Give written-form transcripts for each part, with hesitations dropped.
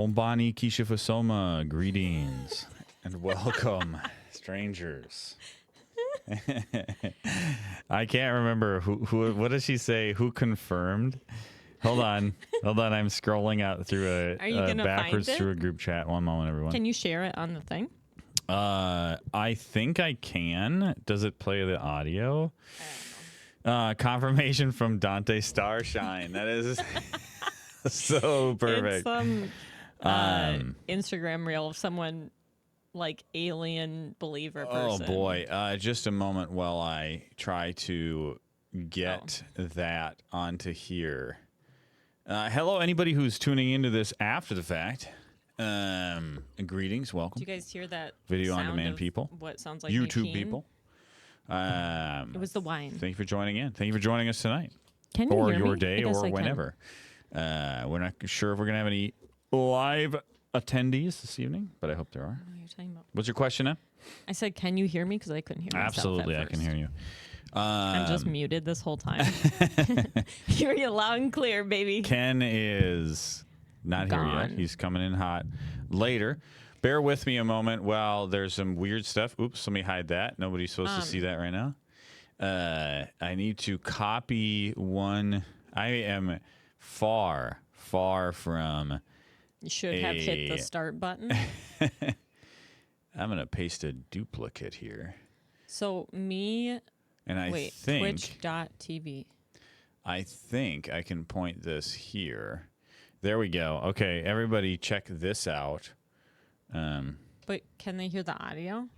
Ombani Keisha Fasoma, greetings and welcome, strangers. I can't remember who. What does she say? Who confirmed? Hold on. I'm scrolling out through backwards through a group chat. One moment, everyone. Can you share it on the thing? I think I can. Does it play the audio? Confirmation from Dante Starshine. That is so perfect. It's some Instagram reel of someone like alien believer person. Oh boy. Just a moment while I try to get that onto here. Hello, anybody who's tuning into this after the fact. Greetings, welcome. Do you guys hear that video sound on demand of people? What sounds like YouTube machine? people. It was the wine. Thank you for joining in. Thank you for joining us tonight. Can you or hear your me? day or whenever. We're not sure if we're gonna have any live attendees this evening, but I hope there are. What are you talking about? What's your question now? I said, can you hear me? Because I couldn't hear myself. Absolutely, at I can first. hear you. I'm just muted this whole time. Hear you loud and clear, baby. Ken is not here yet. He's coming in hot later. Bear with me a moment while there's some weird stuff. Oops, let me hide that. Nobody's supposed to see that right now. I need to copy one. I am far from. You should have hit the start button. I'm going to paste a duplicate here. So me. And I think Twitch.tv. I think I can point this here. There we go. Okay, everybody check this out. But can they hear the audio?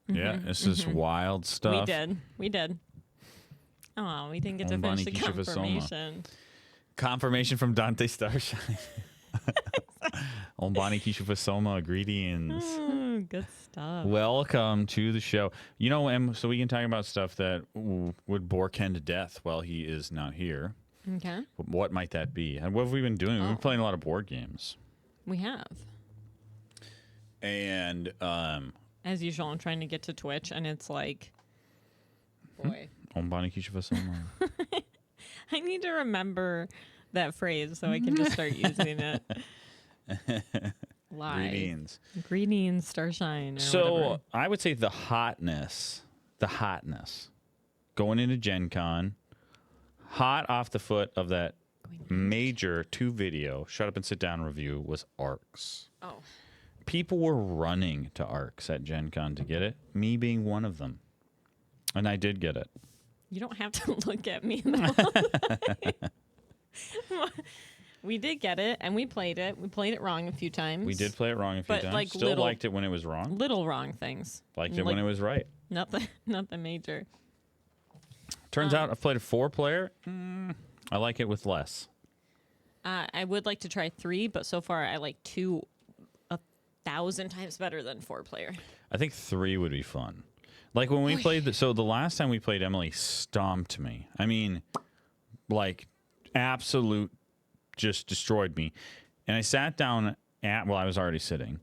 Yeah, this is wild stuff. We did. Oh, we didn't get to finish the confirmation. Confirmation from Dante Starshine. Ombani Keisha Fasoma, greetings. Good stuff. Welcome to the show. You know, so we can talk about stuff that would bore Ken to death while he is not here. Okay. What might that be? And what have we been doing? We've been playing a lot of board games. We have. And as usual, I'm trying to get to Twitch, and it's like, boy. Ombani Keisha Fasoma. I need to remember that phrase so I can just start using it. Live. Greetings, Starshine. So whatever. I would say the hotness, going into Gen Con, hot off the foot of that major 2 video, Shut Up and Sit Down review, was ARCs. Oh. People were running to ARCs at Gen Con to get it, me being one of them. And I did get it. You don't have to look at me, though. We did get it, and we played it. We played it wrong a few times. We did play it wrong a few times. Like Still liked it when it was wrong. Little wrong things. Liked it when it was right. Not the major. Turns out I've played a 4-player. I like it with less. I would like to try 3, but so far I like 2 1,000 times better than 4-player. I think 3 would be fun. Like when we played, the last time we played, Emily stomped me. I mean, like, absolute, just destroyed me. And I sat down I was already sitting,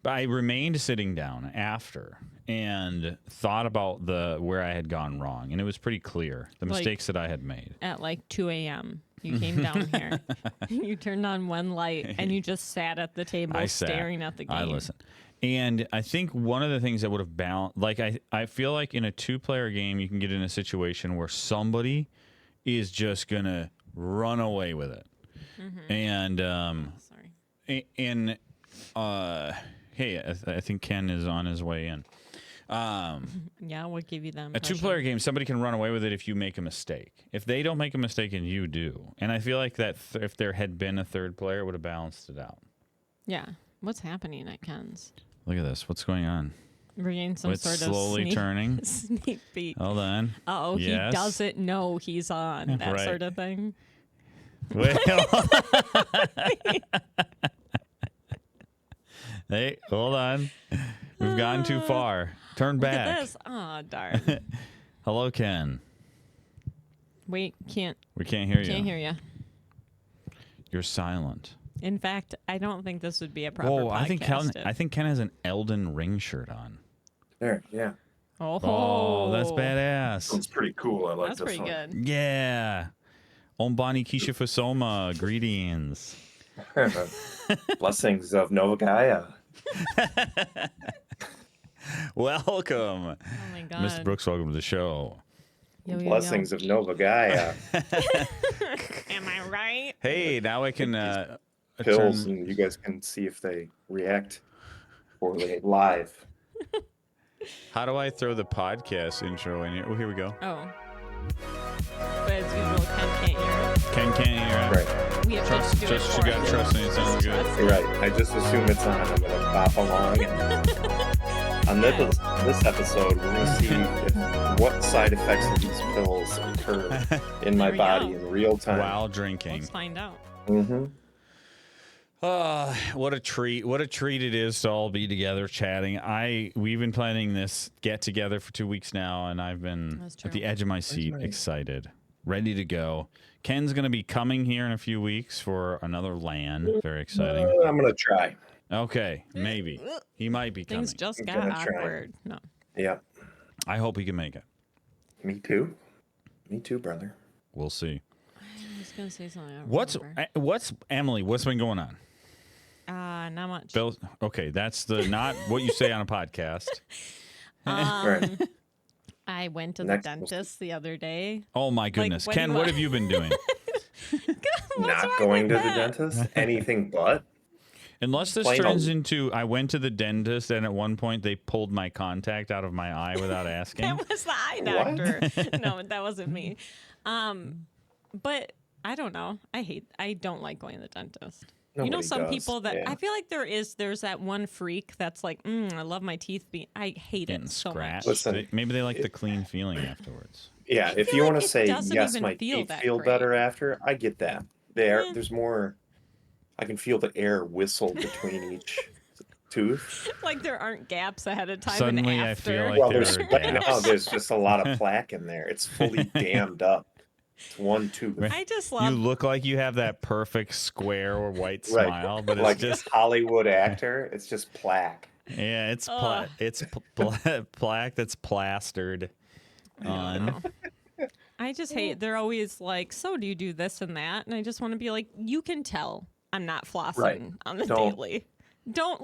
but I remained sitting down after and thought about where I had gone wrong. And it was pretty clear, the mistakes that I had made. At like 2 a.m., you came down here. You turned on one light, and you just sat at the table staring at the game. I listened. And I think one of the things that would have balanced, like I feel like in a 2-player game, you can get in a situation where somebody is just going to run away with it. Mm-hmm. And, hey, I think Ken is on his way in. Yeah, we'll give you them. A 2-player game, somebody can run away with it if you make a mistake. If they don't make a mistake and you do. And I feel like that if there had been a 3rd player, it would have balanced it out. Yeah. What's happening at Ken's? Look at this. What's going on? We're getting some sort of slowly turning. Sneak peek. Hold on. Uh-oh, yes. He doesn't know he's on. That sort of thing. Wait. Hey, hold on. We've gone too far. Turn back. Look at this. Oh, darn. Hello, Ken. Wait, we can't hear you. Can't hear you. You're silent. In fact, I don't think this would be a proper podcast. I think Ken has an Elden Ring shirt on. There, yeah. Oh, that's badass. It's pretty cool. I like That's this pretty one. good. Yeah. Ombani Kisha Fasoma. Greetings. Blessings of Nova Gaia. Welcome. Oh my god. Mr. Brooks, welcome to the show. Yo, yo, Blessings of Nova Gaia. Am I right? Hey, now I can Pills, turn... and you guys can see if they react poorly live. How do I throw the podcast intro in here? Oh, here we go. Oh. But as usual, Ken can't hear it. Ken can't hear it. Right. We have Trust, to do it just for you gotta him. trust me. It sounds good. You're right. I just assume it's on. I'm gonna bop along. And on this episode, we're gonna see what side effects of these pills occur in my There we body go. in real time. While drinking. Let's find out. Mm-hmm. What a treat. What a treat it is to all be together chatting. We've been planning this get together for 2 weeks now, and I've been That's true. at the edge of my seat, nice. excited, ready to go. Ken's going to be coming here in a few weeks for another LAN. Very exciting. I'm gonna try. Okay, maybe. He might be coming. Things just I'm got gonna try. awkward. No. Yeah. I hope he can make it. Me too. Me too, brother. We'll see. I was going to say something. I don't What's remember. Emily, what's been going on? Not much. Bill, okay, that's the not what you say on a podcast. Right. I went to Next. the dentist the other day. Oh my goodness. when Ken, do what I- have you been doing? What's Not wrong going to with the that? dentist? Anything but? Unless this Plain turns old- into I went to the dentist and at one point they pulled my contact out of my eye without asking. That was the eye What? doctor. No, that wasn't me. But I don't know. I don't like going to the dentist. You know, Nobody some does, people that yeah. I feel like there's that one freak that's like, I love my teeth being. I hate Getting it so scratched. much. Listen, Maybe they like the clean feeling afterwards. Yeah, if feel you like want to it say, doesn't yes, even my feel teeth that feel great. better after, I get that. There's more, I can feel the air whistle between each tooth. Like there aren't gaps ahead of time Suddenly and I after. feel like Well, there there's are right now, gaps. there's just a lot of plaque in there. It's fully dammed up. It's one tooth. I just You love. look like you have that perfect square or white Right. smile, but it's Like just Hollywood actor, it's just plaque. yeah, it's Ugh. plaque that's plastered on. I just hate. They're always like, "So do you do this and that?" And I just want to be like, "You can tell I'm not flossing Right. on the Don't- daily. Don't.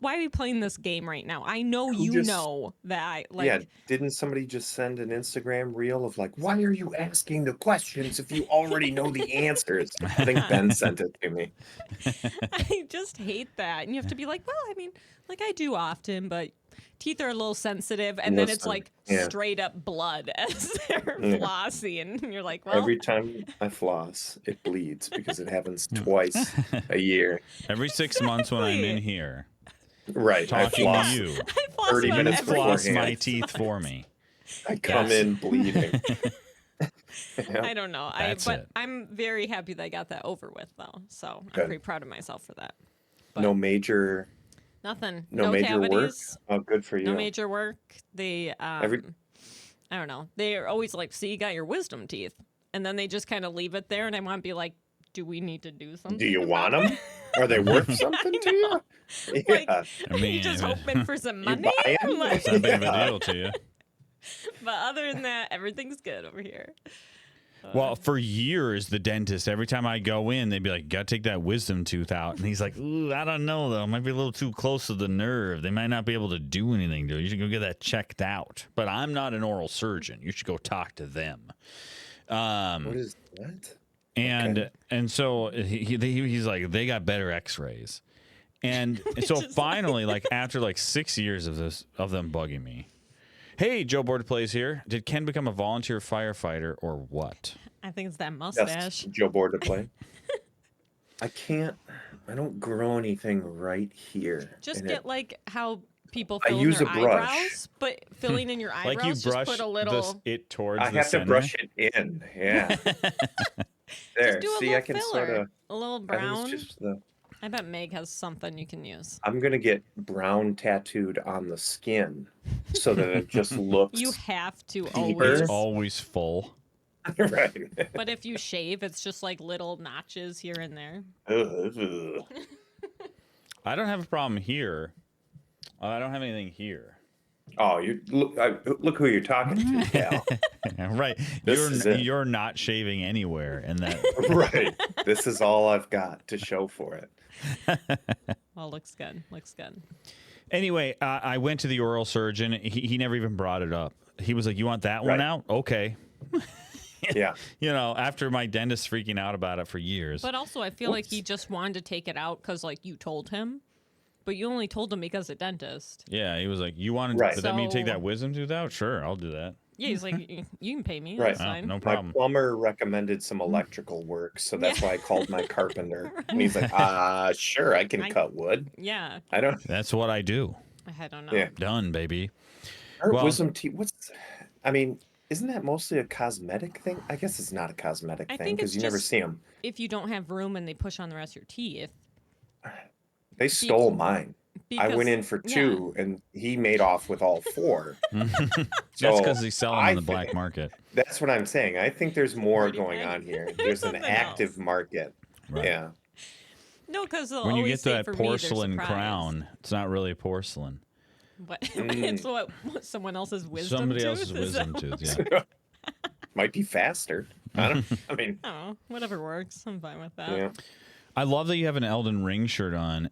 Why are we playing this game right now? I know Who you just- know that I like. Yeah, didn't somebody just send an Instagram reel of like, why are you asking the questions if you already know the answers? I think Ben sent it to me. I just hate that. And you have to be like, well, I mean, like I do often, but teeth are a little sensitive, and then it's Listen, like yeah. straight up blood as they're Yeah. flossing, and you're like, well, Every time I floss, it bleeds because it happens twice a year. Every 6 months when I'm in Exactly. here Right. I talking floss. to you, I floss 30 about minutes every floss beforehand. my teeth for me. I come Yes. in bleeding. Yeah. I don't know. That's But it. I'm very happy that I got that over with, though. So Good. I'm pretty proud of myself for that. No major, Nothing. no major work. cavities. Oh, good for you. No major work. They, I Every- don't know. They're always like, "See, you got your wisdom teeth," and then they just kind of leave it there, and I want to be like, "Do we need to do something? Do you about want them? Are they worth something to you? Like, Yeah. I mean, you just if it- hoping for some You money?" buy 'em? I'm like- It's that big of a Yeah. deal to you. but other than that, everything's good over here. Well, for years, the dentist, every time I go in, they'd be like, "Got to take that wisdom tooth out." And he's like, "Ooh, I don't know, though. It might be a little too close to the nerve. They might not be able to do anything to it. You should go get that checked out." But I'm not an oral surgeon. You should go talk to them. What is that? And Okay. and so he's like, they got better X-rays. And so Just finally, like after like 6 years of them bugging me, hey, Joe Board Plays here. Did Ken become a volunteer firefighter or what? I think it's that Yes, mustache. Joe Board to play. I don't grow anything right here. Just and get it- like how people I fill use in their a brush. eyebrows, but filling in your eyebrows, Like you brush just put a little. it towards I the have to center? brush it in. Yeah. There. Just do a See, little I can filler, sort of. a little I think brown. it's just the. I bet Meg has something you can use. I'm gonna get brown tattooed on the skin, so that it just looks You have to Deeper. always. It's always full. right. But if you shave, it's just like little notches here and there. Ugh. I don't have a problem here. I don't have anything here. Oh, you look who you're talking to, pal. Right. This is it. You're not shaving anywhere, and that Right. This is all I've got to show for it. Well, looks good. Looks good. Anyway, I went to the oral surgeon. He never even brought it up. He was like, "You want that one Right. out? Okay." Yeah. You know, after my dentist freaking out about it for years. But also, I feel like he just wanted to take it out because, like, you told him. But you only told him because of dentist. Yeah, he was like, "You wanted Right. that me to take So- that wisdom tooth out? Sure, I'll do that." Yeah, he's like, you can pay me. Right. That's Oh, fine. no My problem. plumber recommended some electrical work, so that's why I called my carpenter. And he's like, sure, I can cut wood. Yeah, I don't. That's what I do. I don't know. Yeah. Done, baby. Our Well- wisdom teeth. I mean, isn't that mostly a cosmetic thing? I guess it's not a cosmetic I thing think because it's you never just- see them. If you don't have room and they push on the rest of your teeth. They stole mine. I went in because- for yeah. 2, and he made off with all 4. That's So, because they sell them I in the think- black market. That's what I'm saying. I think there's more Pretty going big. on here. There's an Something active else. market. Right. Yeah. No, because When you get to that porcelain crown, it's not really porcelain. But Mm. it's what someone else's wisdom Somebody tooth? else's Is that- wisdom tooth. Yeah. Might be faster. I mean, I don't know. Whatever works. I'm fine with that. yeah. I love that you have an Elden Ring shirt on.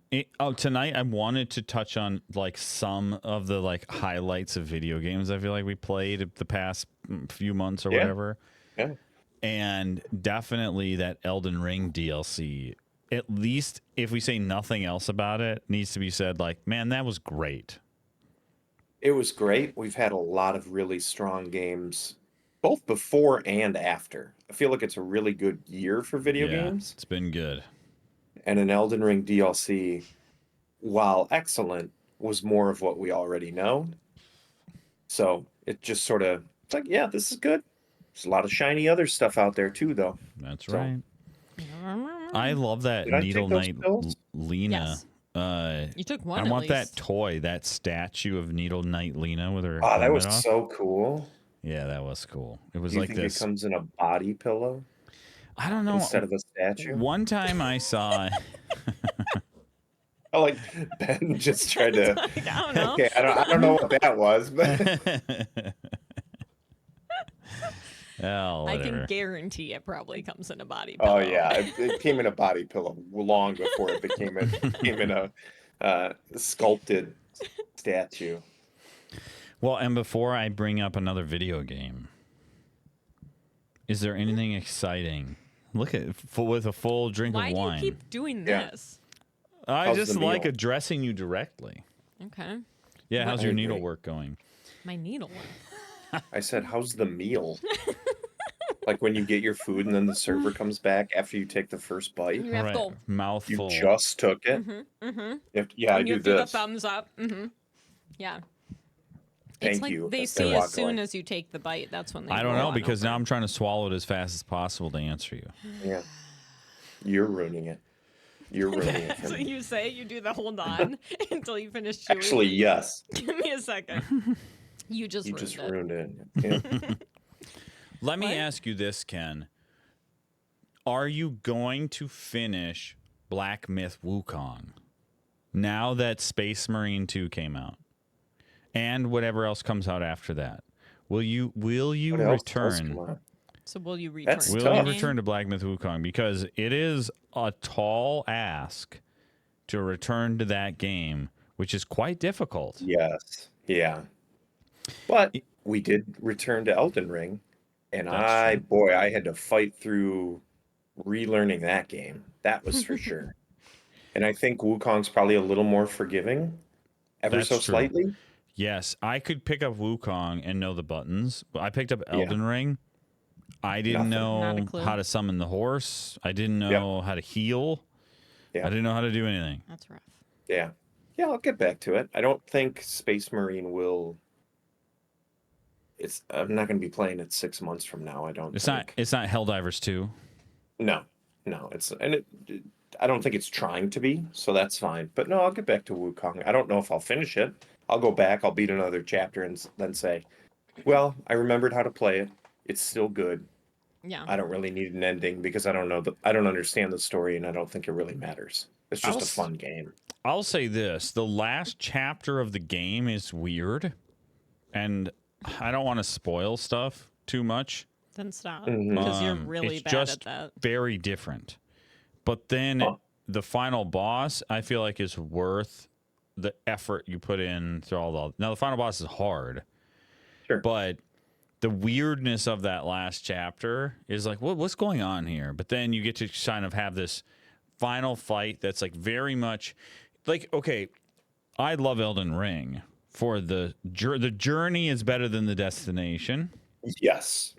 Tonight I wanted to touch on like some of the like highlights of video games I feel like we played the past few months or Yeah. whatever. Yeah. And definitely that Elden Ring DLC. At least if we say nothing else about it, needs to be said like, man, that was great. It was great. We've had a lot of really strong games, both before and after. I feel like it's a really good year for video Yeah, games. it's been good. And an Elden Ring DLC, while excellent, was more of what we already know. So it just sort of, it's like, yeah, this is good. There's a lot of shiny other stuff out there too, though. That's So- right. I love that Did I take Needle those Knight pills? Lena. Yes. You took one. I at want that least. toy, that statue of Needle Knight Lena with her Oh, that helmet was off. so cool. Yeah, that was cool. It was Do you like think this. it comes in a body pillow I don't know. instead of a statue? One time I saw. I like Ben just tried to. Like, I don't know. Okay, I don't know what that was, but Oh, I whatever. can guarantee it probably comes in a body oh pillow. yeah, it came in a body pillow long before it came in a sculpted statue. Well, and before I bring up another video game, is there anything exciting? Look at with a full drink Why of do you wine. keep doing Yeah. this? I How's just the like meal? addressing you directly. Okay. Yeah, how's I your agree. needlework going? My needle. I said, "How's the meal?" Like when you get your food and then the server comes back after you take the first bite. You have to go. You Mouthful. just took it. Yeah, I And you do do the this. thumbs up. Yeah. Thank It's like you. they and see walk as soon away. as you take the bite. That's when they. I don't roll know on because over. now I'm trying to swallow it as fast as possible to answer you. Yeah, you're ruining it. You're ruining it for So me. you say you do the hold on until you finish chewing. Actually, yes. Give me a second. You just You ruined just it. ruined it. Yeah. Let me What? ask you this, Ken. Are you going to finish Black Myth Wukong now that Space Marine 2 came out? And whatever else comes out after that. Will you What else does return? come on? So will you return? That's to Will the you tough. game? return to Black Myth Wukong? Because it is a tall ask to return to that game, which is quite difficult. Yes. Yeah. But we did return to Elden Ring, and That's I had to fight through relearning that game. That was for sure. And I think Wukong's probably a little more forgiving, ever That's so true. slightly. Yes, I could pick up Wukong and know the buttons, but I picked up Yeah. Elden Ring. I didn't Nothing. Not a know clue. how to summon the horse. I didn't know how to heal. Yeah. I didn't know how to do anything. That's rough. Yeah. Yeah, I'll get back to it. I don't think Space Marine will. I'm not going to be playing it 6 months from now. I don't. It's think. not Helldivers 2. No, I don't think it's trying to be, so that's fine. But no, I'll get back to Wukong. I don't know if I'll finish it. I'll go back, I'll beat another chapter, and then say, well, I remembered how to play it. It's still good. Yeah. I don't really need an ending because I don't understand the story, and I don't think it really matters. It's just a fun game. I'll say this, the last chapter of the game is weird and I don't want to spoil stuff too much. Then stop, Mhm. because you're really it's bad just at that. very different. But then Huh. the final boss, I feel like, is worth the effort you put in through all the. Now the final boss is hard, Sure. but the weirdness of that last chapter is like, what's going on here? But then you get to kind of have this final fight that's like very much like, okay, I love Elden Ring for the journey is better than the destination. Yes.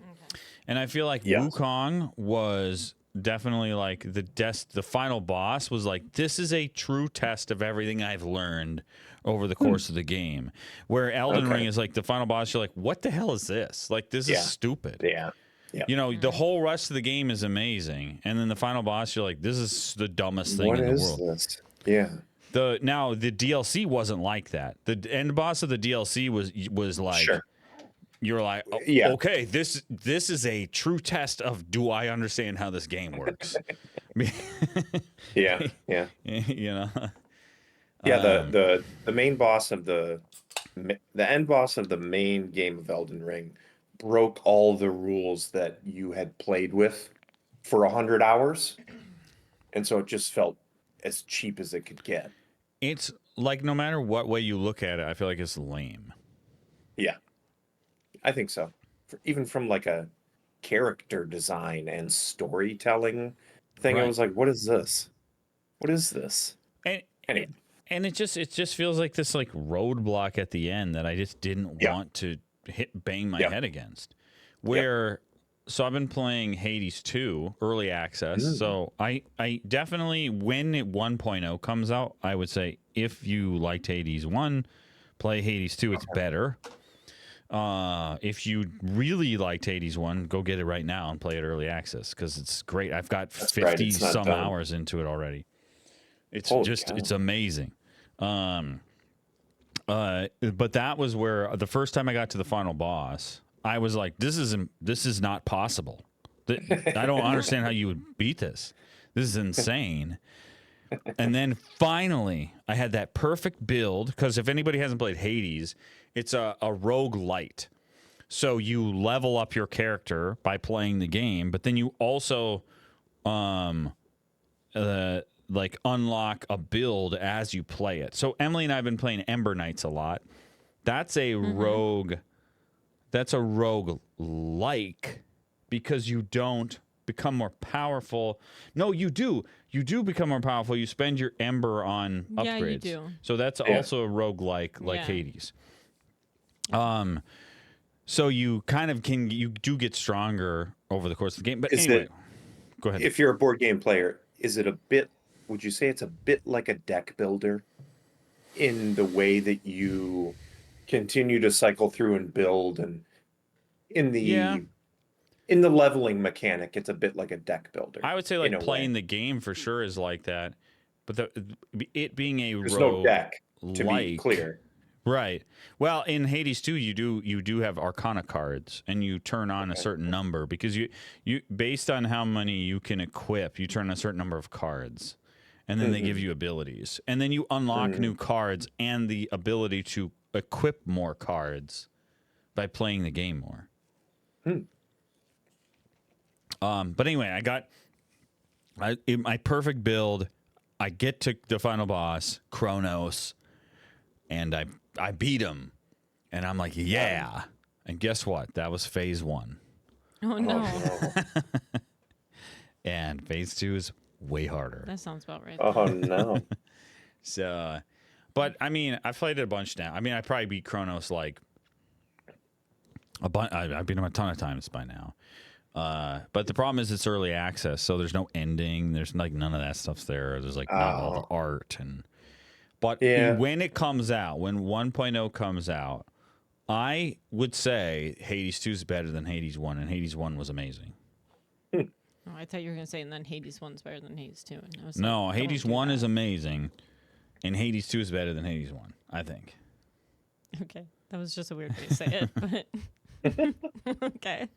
And I feel like Yes. Wukong was definitely like the final boss was like, this is a true test of everything I've learned over the course of the game. Where Elden Okay. Ring is like the final boss, you're like, what the hell is this? Like, this Yeah. is stupid. Yeah. Yeah. You know, the whole rest of the game is amazing. And then the final boss, you're like, this is the dumbest thing in the world. This? Yeah. Now the DLC wasn't like that. The end boss of the DLC was like, Sure. you're like, oh, Yeah. okay, this is a true test of, do I understand how this game works? Yeah. Yeah. You know. Yeah. The main boss of the end boss of the main game of Elden Ring broke all the rules that you had played with for 100 hours, and so it just felt as cheap as it could get. It's like, no matter what way you look at it, I feel like it's lame. Yeah, I think so. Even from like a character design and storytelling thing, I Right. was like, "What is this? What is this?" And Anyway, and it just feels like this like roadblock at the end that I just didn't Yeah. want to bang my Yeah. head against. Where so I've been playing Hades 2 early access. So I definitely, when 1.0 comes out, I would say if you liked Hades 1, play Hades 2, it's better. If you really liked Hades 1, go get it right now and play it early access because it's great. I've got That's right, 50 it's not some done. hours into it already. It's Holy just cow. it's amazing. But that was where the first time I got to the final boss, I was like, this is not possible. I don't understand how you would beat this. This is insane. And then finally, I had that perfect build, because if anybody hasn't played Hades, it's a rogue light. So you level up your character by playing the game, but then you also like unlock a build as you play it. So Emily and I have been playing Ember Knights a lot. That's a rogue. That's a rogue like, because you don't become more powerful. No, you do. You do become more powerful. You spend your Ember on upgrades. Yeah, you do. So that's also a rogue like Yeah. Hades. So you kind of you do get stronger over the course of the game. But Is anyway, it- go ahead. if you're a board game player, is it a bit? Would you say it's a bit like a deck builder in the way that you continue to cycle through and build, and in the Yeah. in the leveling mechanic, it's a bit like a deck builder. I would say in like a playing way. the game for sure is like that, but it being a There's rogue no deck to like, be clear. right? Well, in Hades 2, you do have Arcana cards, and you turn on a certain number because you based on how many you can equip, you turn a certain number of cards, and then they give you abilities, and then you unlock new cards and the ability to equip more cards by playing the game more. But anyway, I got in my perfect build. I get to the final boss, Kronos, and I beat him, and I'm like, yeah. And guess what? That was phase 1, Oh no, no. and phase 2 is way harder. that sounds about right. Oh no. So, but I mean, I've played it a bunch now. I mean, I probably beat Kronos like a bunch. I beat him a ton of times by now. But the problem is it's early access, so there's no ending. There's like none of that stuff's there. There's like not all the art but Yeah. when it comes out, when 1.0 comes out, I would say Hades 2 is better than Hades 1, and Hades 1 was amazing. Oh, I thought you were gonna say, and then Hades 1's better than Hades 2. And I was No, like, Hades don't do 1 that. is amazing, and Hades 2 is better than Hades 1, I think. Okay, that was just a weird way to say it, but okay.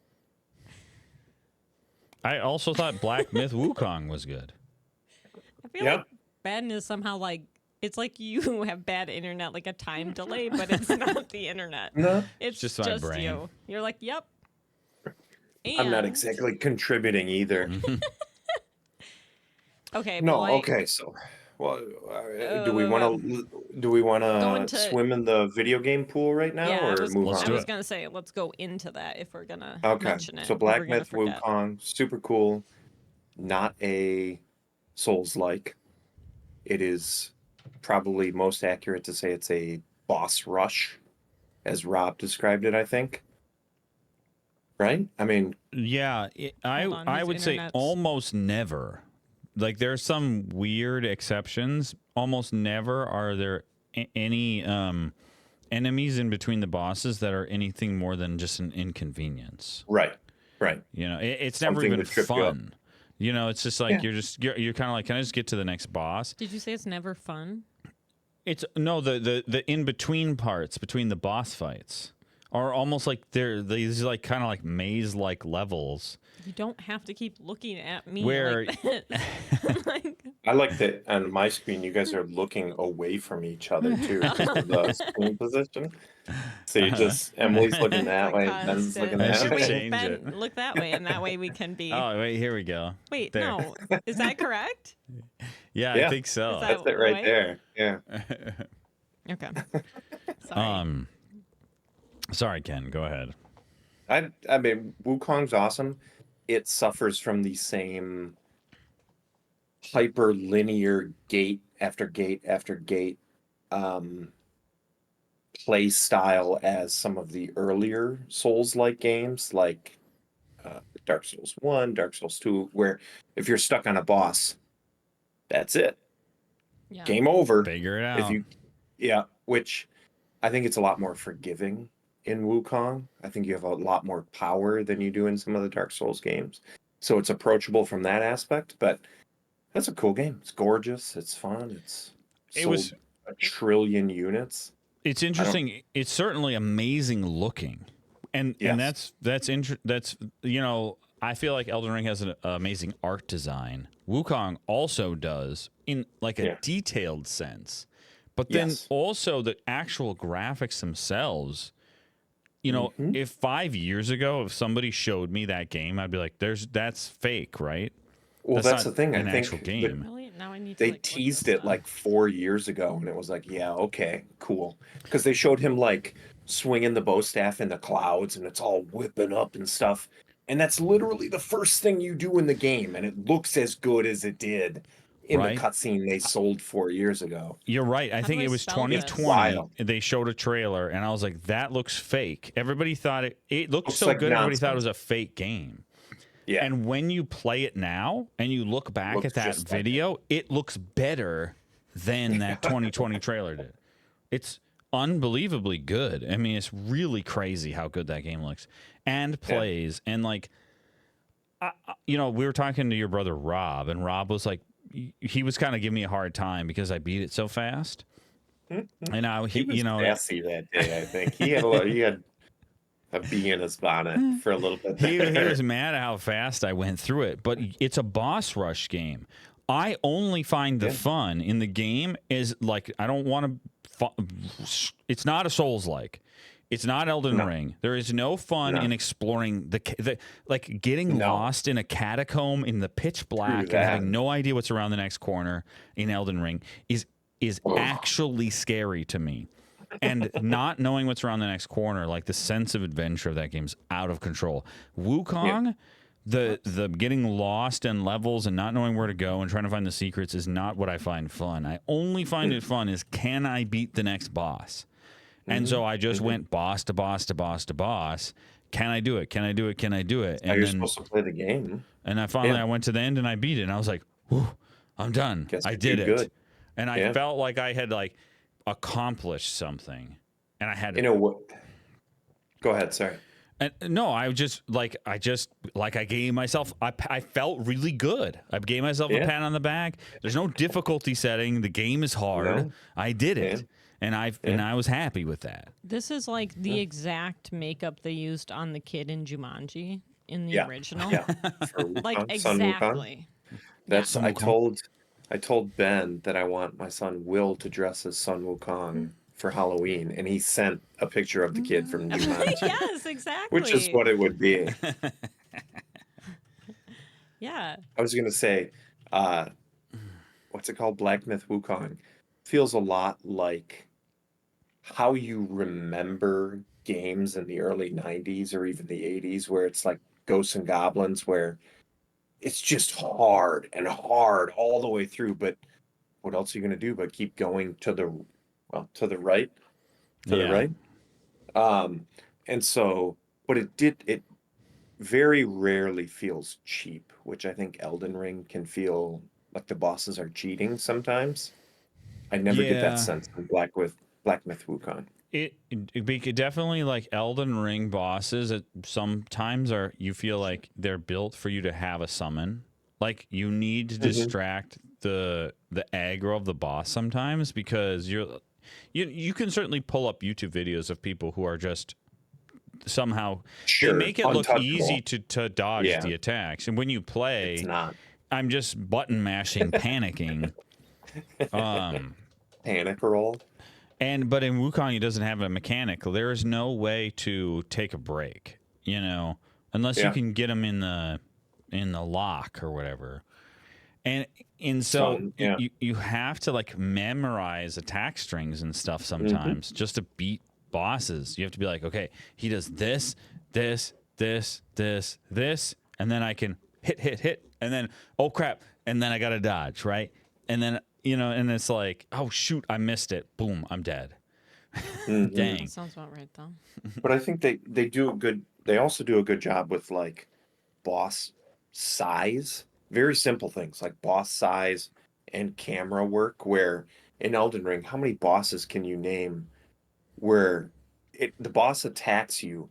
I also thought Black Myth Wukong was good. I feel Yeah. like badness somehow like It's like you have bad internet, like a time delay, but it's not the internet. No, It's just my brain. you. You're like, yep. I'm not And- exactly contributing either. Okay. No, well, okay, so, well, do we want Going to to- swim in the video game pool right now, Yeah, or move Let's on? do I was it. gonna say, let's go into that if we're gonna Okay, mention it. so if Black we're gonna Myth forget. Wukong, super cool. Not a Souls-like. It is probably most accurate to say it's a boss rush, as Rob described it, I think. Right? I mean, Yeah, Hold on, I his would say internet's- almost never. Like there's some weird exceptions. Almost never are there any enemies in between the bosses that are anything more than just an inconvenience. right. You know, it's never Something even to trip you up. fun. You know, it's just like Yeah. you're kind of like, can I just get to the next boss? Did you say it's never fun? It's no the in between parts between the boss fights are almost like they're these like kind of like maze like levels. You don't have to keep looking at me Where- like this. Like, I like that on my screen, you guys are looking away from each other too, for the screen position. So you just, Emily's looking that way, like Ben's looking I that should way. Wait, change Ben, it. look that way, and that way we can be. Oh wait, here we go. Wait, there. no, is that correct? Yeah, Yeah. I think so. Is that- That's it right way? there. Yeah. Okay. Sorry. Sorry, Ken. Go ahead. I mean, Wukong's awesome. It suffers from the same hyper linear gate after gate after gate play style as some of the earlier Souls-like games, like Dark Souls 1, Dark Souls 2, where if you're stuck on a boss, that's it. Yeah. Game over. Figure it out. If you, yeah, which I think it's a lot more forgiving in Wukong. I think you have a lot more power than you do in some of the Dark Souls games. So it's approachable from that aspect, but that's a cool game. It's gorgeous. It's fun. It was- sold a trillion units. It's interesting. It's certainly amazing looking, and Yes. that's you know, I feel like Elden Ring has an amazing art design. Wukong also does in like a Yeah. detailed sense, but then Yes. also the actual graphics themselves. You know, Mhm. if 5 years ago, if somebody showed me that game, I'd be like, that's fake, right? Well, that's not the thing. an I think actual that game. Really? Now I need to. they like, look teased this it up. like 4 years ago, and it was like, yeah, okay, cool. Because they showed him like swinging the bow staff in the clouds, and it's all whipping up and stuff. And that's literally the first thing you do in the game, and it looks as good as it did in Right. the cutscene they sold 4 years ago. You're right. I How think do I it was spell this? 2020. Wild. They showed a trailer, and I was like, "That looks fake." Everybody thought it looked Looks so like good. Everybody thought it was nonsense. a fake game. Yeah, And when you play it now, and you look back Looks at that just like video, it looks better than that 2020 trailer did. It's unbelievably good. I mean, it's really crazy how good that game looks and plays. And like, you know, we were talking to your brother Rob, and Rob was like, he was kind of giving me a hard time because I beat it so fast. And now he was you know, sassy that day. I think he had a bee in his bonnet for a little bit. he there. was mad at how fast I went through it. But it's a boss rush game. I only find the fun in the game is like I don't want to. It's not a Souls like. It's not Elden Ring. There is no fun in exploring the like getting lost in a catacomb in the pitch black and having no idea what's around the next corner in Elden Ring is actually scary to me. And not knowing what's around the next corner, like the sense of adventure of that game's out of control. Wukong, the getting lost in levels and not knowing where to go and trying to find the secrets is not what I find fun. I only find it fun is can I beat the next boss? And so I just went boss to boss to boss to boss. Can I do it? Can I do it? Can I do it? How And you're then, supposed to play the game. and I finally I went to the end and I beat it. And I was like, whew, I'm done. Guess I you did did it. good. And I felt like I had like accomplished something. And I had to You know what? Go ahead. Sorry. And no, I gave myself. I felt really good. I gave myself a pat on the back. There's no difficulty setting. The game is hard. No. I did it, and I was happy with that. This is like the exact makeup they used on the kid in Jumanji in the original. Yeah. For Like Wukong, Son Wukong. exactly. That's Yeah. I told I told Ben that I want my son Will to dress as Sun Wukong for Halloween, and he sent a picture of the kid from Jumanji, Yes, which is exactly. what it would be. Yeah. I was gonna say, uh, what's it called? Black Myth Wukong feels a lot like how you remember games in the early 90s or even the 80s, where it's like Ghosts and Goblins, where it's just hard and hard all the way through. But what else are you going to do but keep going to the, well, to the Yeah. right. Um, and so, but it very rarely feels cheap, which I think Elden Ring can feel like the bosses are cheating sometimes. I never get that Yeah. sense in Black Myth Wukong. It definitely like Elden Ring bosses. It sometimes are you feel like they're built for you to have a summon. Like you need to Hmm. distract the aggro of the boss sometimes because you can certainly pull up YouTube videos of people who are just somehow they Sure, make it look easy untouchable. to dodge Yeah, the attacks. And when you it's play, not. I'm just button mashing, panicking. Um Panic roll. but in Wukong, it doesn't have a mechanic. There is no way to take a break, unless you Yeah, can get them in the lock or whatever. And so stun. Yeah. you have to like memorize attack strings and stuff Hmm. sometimes just to beat bosses. You have to be like, okay, he does this, this, this, this, this, and then I can hit, and then oh crap, and then I got to dodge, right? And then and it's like, oh shoot, I missed it. Boom, I'm dead. Hmm. That Dang. sounds about right, though. But I think they do a good. They also do a good job with like boss size. Very simple things like boss size and camera work. Where in Elden Ring, how many bosses can you name where the boss attacks you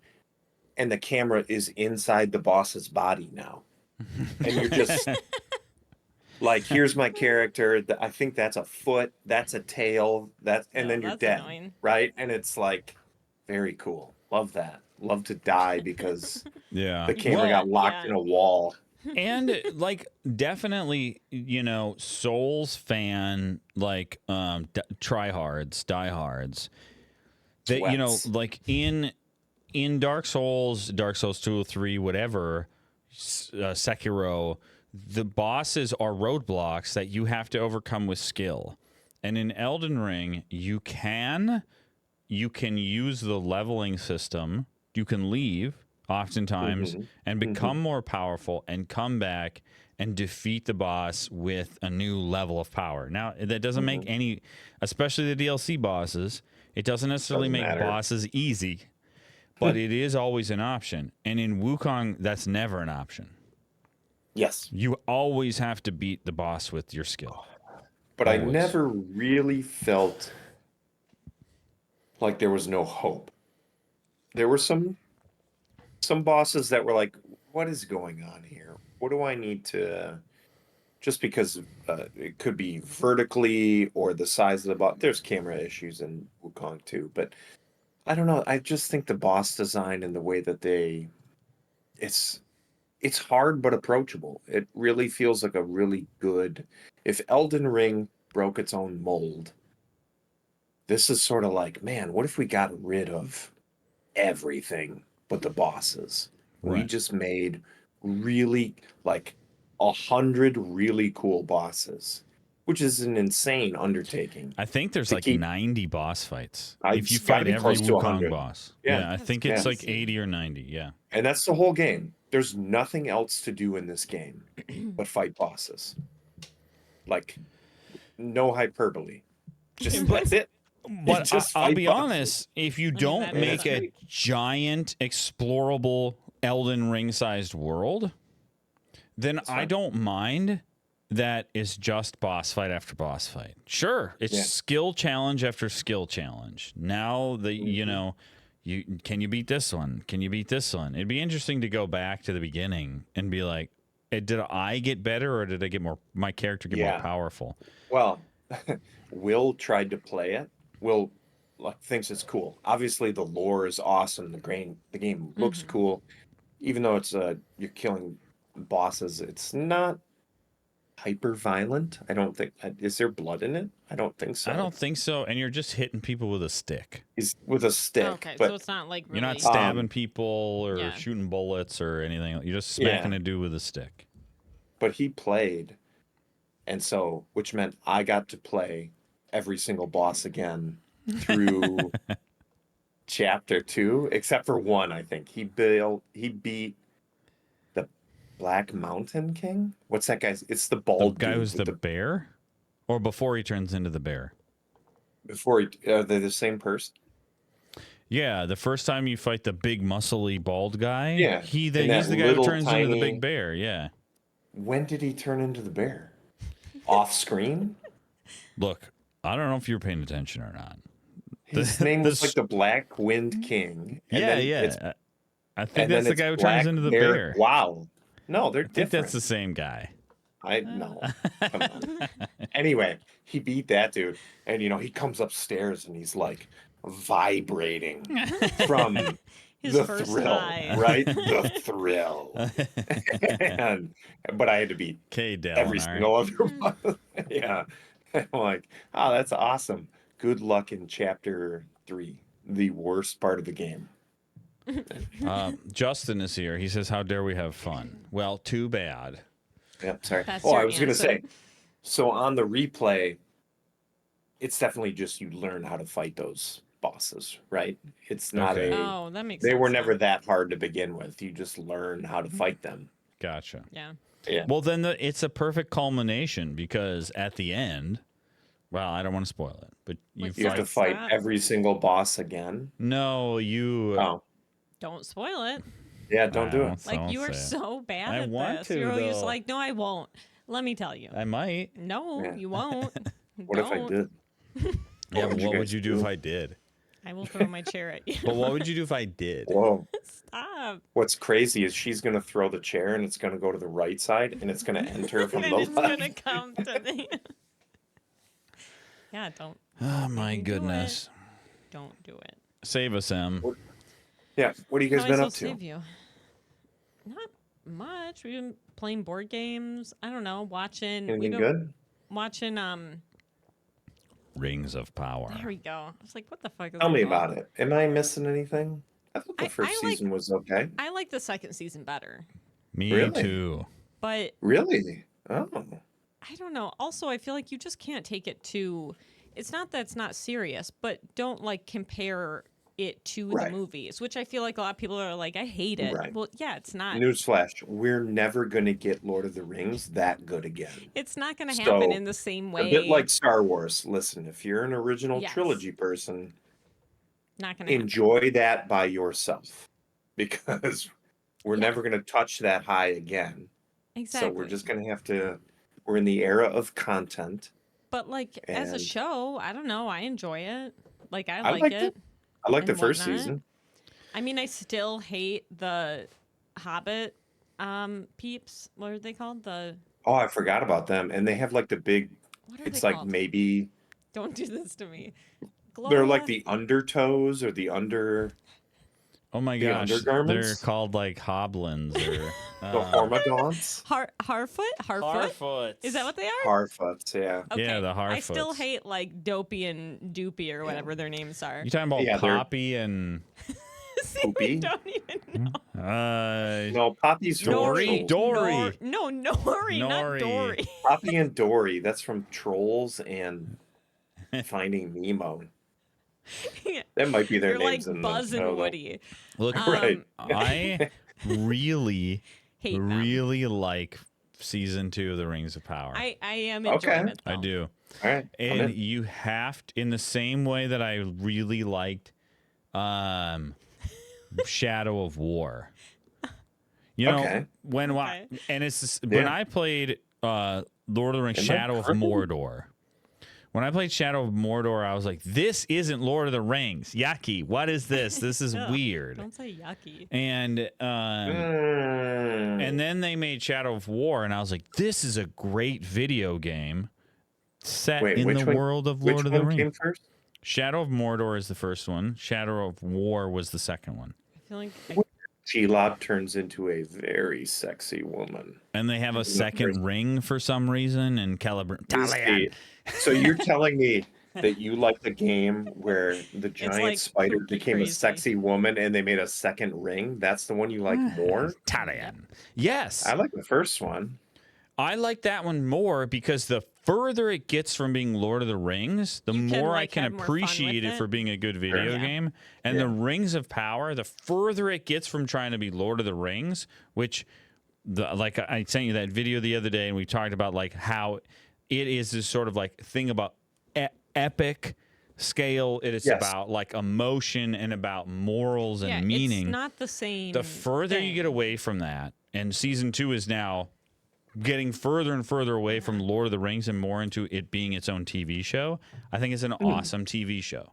and the camera is inside the boss's body now, and you're just like, here's my character. I think that's a foot, that's a tail, and Yeah, then you're that's dead, annoying. right? And it's like very cool. Love that. Love to die because Yeah. the You camera Well, got can't. locked Yeah. in a wall. and like definitely, Souls fan like tryhards, diehards. That Sweats. like in Dark Souls 2 or 3, whatever, Sekiro, the bosses are roadblocks that you have to overcome with skill. And in Elden Ring, you can use the leveling system. You can leave oftentimes Hmm. and Hmm. become more powerful and come back and defeat the boss with a new level of power. Now, that doesn't make Hmm. any, especially the DLC bosses, it doesn't necessarily Doesn't make matter. bosses easy, but it is always an option. And in Wukong, that's never an option. Yes, You always have to beat the boss with your skill. but I Always. never really felt like there was no hope. There were some bosses that were like, what is going on here? What do I need to, just because it could be vertically or the size of the boss. There's camera issues in Wukong too, but I don't know. I just think the boss design and the way that it's it's hard but approachable. It really feels like a really good. If Elden Ring broke its own mold, this is sort of like, man, what if we got rid of everything but the bosses? We Right. just made really like 100 really cool bosses, which is an insane undertaking I think there's to like keep. 90 boss fights. If you It's got to fight be every close to Wukong 100. boss. Yeah, Yeah, I That's think it's yeah. like crazy. 80 or 90. Yeah. And that's the whole game. There's nothing else to do in this game but fight bosses. Like, no hyperbole. Just But that's it. You but just I'll fight be bosses. honest, if you I mean, don't that And is it's make a fun. great. giant explorable Elden Ring sized world, then That's I fine. don't mind that it's just boss fight after boss fight. Sure, it's Yeah. skill challenge after skill challenge. Now Hmm. you can you beat this one? Can you beat this one? It'd be interesting to go back to the beginning and be like, did I get better or did I get my character get more Yeah. powerful? Well, Will tried to play it. Will like thinks it's cool. Obviously, the lore is awesome. The game looks Hmm. cool, even though it's you're killing bosses. It's not. hyper violent. I don't think. Is there blood in it? I don't think so. I don't think so. And you're just hitting people with a stick. He's with a stick. Okay, but so it's not like really. You're not stabbing people or yeah. shooting bullets or anything. You're just smacking Yeah. a dude with a stick. but he played, and so which meant I got to play every single boss again through chapter 2, except for one. I think he beat the Black Mountain King. What's that guy's? It's the The bald guy dude who's with the bear? Or before he turns into the bear? before he, are they the same person? Yeah, the first time you fight the big muscly bald guy, Yeah, he's and that the guy who little turns into the tiny- big bear. Yeah. When did he turn into the bear? Off screen? Look, I don't know if you were paying attention or not. His The- name was the- like the Black Wind King. And Yeah, then yeah. it's- I think and then that's the it's guy who Black turns into the bear. Wow. No, they're I think different. that's the same guy. I no. Come on. Anyway, he beat that dude, and he comes upstairs and he's like vibrating from His the first thrill, high. right? The thrill. But I had to beat K. every Dalinar. single other one. Yeah. I'm like, oh, that's awesome. Good luck in chapter 3, the worst part of the game. Justin is here. He says, "How dare we have fun?" Well, too bad. Yep, sorry. That's Oh, I your was gonna answer. say, so on the replay, it's definitely just you learn how to fight those bosses, right? It's not Okay. Oh, that makes they sense. were then. never that hard to begin with. You just learn how to fight them. Gotcha. Yeah. Yeah. Well, then it's a perfect culmination because at the end, well, I don't want to spoil it, but you Like, You have to fight. fight Stop. every single boss again. No, you. Oh, Don't spoil it. yeah, don't do I it. won't- I Like won't you are say it. so bad I at want this. to, You're always though. like, no, I won't. Let me tell you. I might. No, Yeah. you won't. What if I Don't. did? Yeah, but would you what would guys you do if do? I did? I will throw my chair at you. But what would you do if I did? Whoa. Stop. What's crazy is she's gonna throw the chair and it's gonna go to the right side and it's gonna enter from and the it's left. gonna come to the. Yeah, don't Oh my do it. goodness! don't do it. Save us, Em. Yeah. What have you guys How am I been up supposed to? save you? Not much. We've been playing board games. I don't know. Watching. We've Anything been good? watching. Rings of Power. There we go. I was like, what the fuck is Tell me going on? about it. Am I missing anything? I thought the I first like- season was okay. I like the second season better, Me Really? too. but Really? Oh. I don't know. Also, I feel like you just can't take it too. It's not that it's not serious, but don't like compare it to Right. the movies, which I feel like a lot of people are like, I hate it. Right. Well, yeah, it's not. Newsflash, we're never going to get Lord of the Rings that good again. It's not going to happen So, in the same A way. bit like Star Wars. Listen, if you're an original Yes. trilogy person, not going to happen. enjoy that by yourself because we're Yeah. never going to touch that high again. Exactly. So we're just going to have to, we're in the era of content. But like as a And- show, I don't know. I enjoy it. Like I I like liked it. it. I like the and first whatnot. season. I mean, I still hate the Hobbit peeps. What are they called? The Oh, I forgot about them. And they have like the big, what are it's they like called? maybe, Don't do this to me. they're like Gloria? the undertows or the under, Oh my The gosh, they're undergarments? called like hoblins or the hormagaunts. Harfoot? Harfoot? Is that what they are? Harfoots, yeah. Yeah, the I still Harfoots. hate like Dopey and Doopy or whatever their names are. You talking about Yeah, they're- Poppy and See, Poopy? we don't even know. No, Poppy's from Dory. Trolls. Dory. No, Nori, not Nori. Dory. Poppy and Dory. That's from Trolls and Finding Nemo. That might be their You're like names in Buzz the and show, though. Woody. look. Right. I really, Hate them. really like season 2 of the Rings of Power. I am Okay. enjoying it. I though. do. All right. I'm And in. you have to, in the same way that I really liked Shadow of War. You know, Okay. Okay. and it's just- when Yeah. I played Lord of the Rings Am I Shadow of tripping? Mordor. When I played Shadow of Mordor, I was like, this isn't Lord of the Rings. Yucky. What is this? This is Ugh, weird. Don't say yucky. And Mm. and then they made Shadow of War, and I was like, this is a great video game set Wait, in which the one- world of Which Lord of the one Rings. came first? Shadow of Mordor is the first one. Shadow of War was the second one. I feel like Shelob turns into a very sexy woman. And they have a second ring for some reason, and See, so you're telling me that you like the game where the giant like spider kooky became a crazy. sexy woman and they made a second ring? That's the one you like more? Talian. Yes. I like the first one. I like that one more because the further it gets from being Lord of the Rings, the You can, more I like, can have more fun appreciate with it it. for being a good video Yeah. game. And the Rings of Power, the further it gets from trying to be Lord of the Rings, which, like I sent you that video the other day, and we talked about like how it is this sort of like thing about epic scale. It is about like emotion and about morals and meaning. It's not the same. The further you get away from that, and season 2 is now getting further and further away from Lord of the Rings and more into it being its own TV show. I think it's an awesome TV show.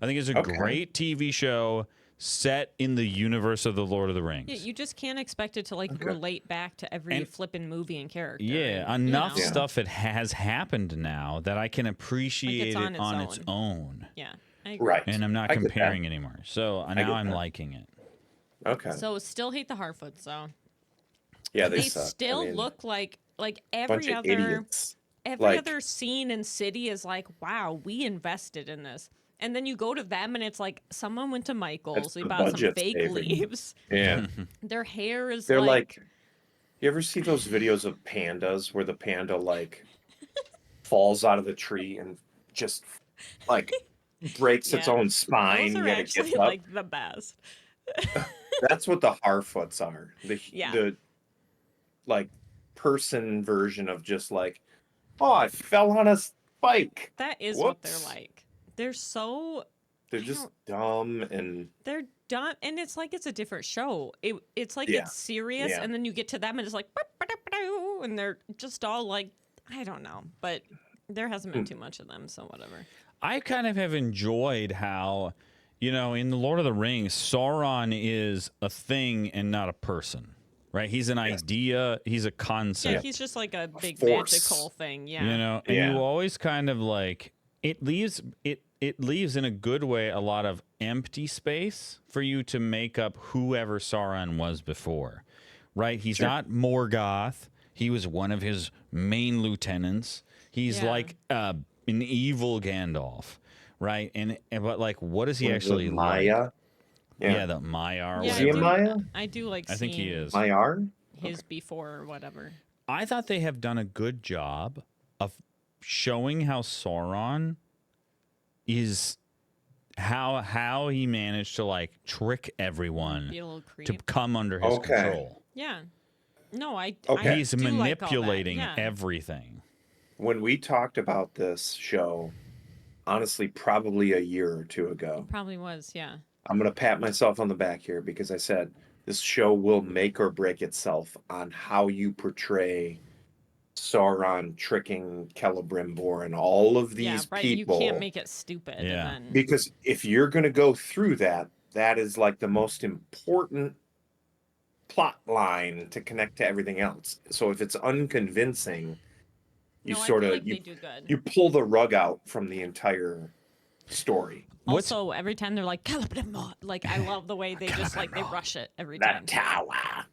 I think it's a great TV show set in the universe of the Lord of the Rings. Yeah, you just can't expect it to like relate back to every flipping movie and character. Yeah, enough stuff it has happened now that I can appreciate Like it on its own. Yeah, I agree. Right. And I'm not I get comparing that. anymore. So now I'm that. liking it. Okay. So still hate the Harfoots though. Yeah, They suck. still I mean, look like bunch every of other idiots. every Like- other scene and city is like, wow, we invested in this. And then you go to them and it's like someone went to Michael's, That's they the bought some budget fake saving. leaves. Yeah. Their hair is They're like, you ever see those videos of pandas where the panda like falls out of the tree and just like breaks its Yeah. own spine, those are yet it actually gets up? like the best. That's what the Harfoots are. Yeah. The like person version of just like, oh, I fell on a spike. That is what Whoops. they're like. They're so They're I just don't- dumb and they're done, and it's like it's a different show. It's like Yeah. it's serious, Yeah. and then you get to them, and it's like, and they're just all like, I don't know, but there hasn't been too much of them, so whatever. I kind of have enjoyed how, you know, in the Lord of the Rings, Sauron is a thing and not a person, right? He's an idea, he's a concept. Yeah, he's just like a big force. magical thing. Yeah, You know, and Yeah. you always kind of like it leaves in a good way a lot of empty space for you to make up whoever Sauron was before, right? He's not Morgoth. He was one of his main lieutenants. He's Yeah. like an evil Gandalf, right? And but like, what is he actually like? Maya. Yeah, the Maiar. Yeah, Is he a Maya? I do like. I think he seeing is. Mayar? his before or whatever. I thought they have done a good job of showing how Sauron is how he managed to like trick everyone Be a little creep. to come under his Okay. control. Yeah. No, I. Okay. I He's do like all that. manipulating Yeah. everything. When we talked about this show, honestly, probably a year or two ago, Probably was. Yeah. I'm going to pat myself on the back here because I said this show will make or break itself on how you portray Sauron tricking Celebrimbor and all of these Yeah. Right. people. You can't make it stupid. Yeah. And then, Because if you're going to go through that, that is like the most important plot line to connect to everything else. So if it's unconvincing, you no, sort I feel of like they do good. you pull the rug out from the entire story. What's- Also, every time they're like, "Celebrate," like I love the way they just like they rush it every time. That tower.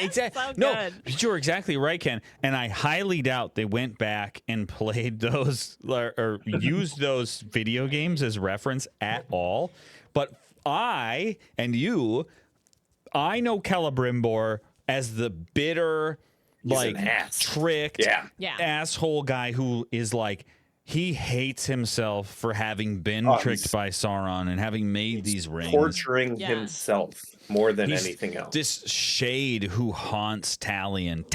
Exactly. So No, good. but you're exactly right, Ken. And I highly doubt they went back and played those or used those video games as reference at all. But I and you, I know Celebrimbor as the bitter, like an ass. tricked, Yeah. Yeah. asshole guy who is like. He hates himself for having been Oh, tricked he's- by Sauron and having made these rings. Torturing Yeah. himself more than He's anything else. This shade who haunts Talion,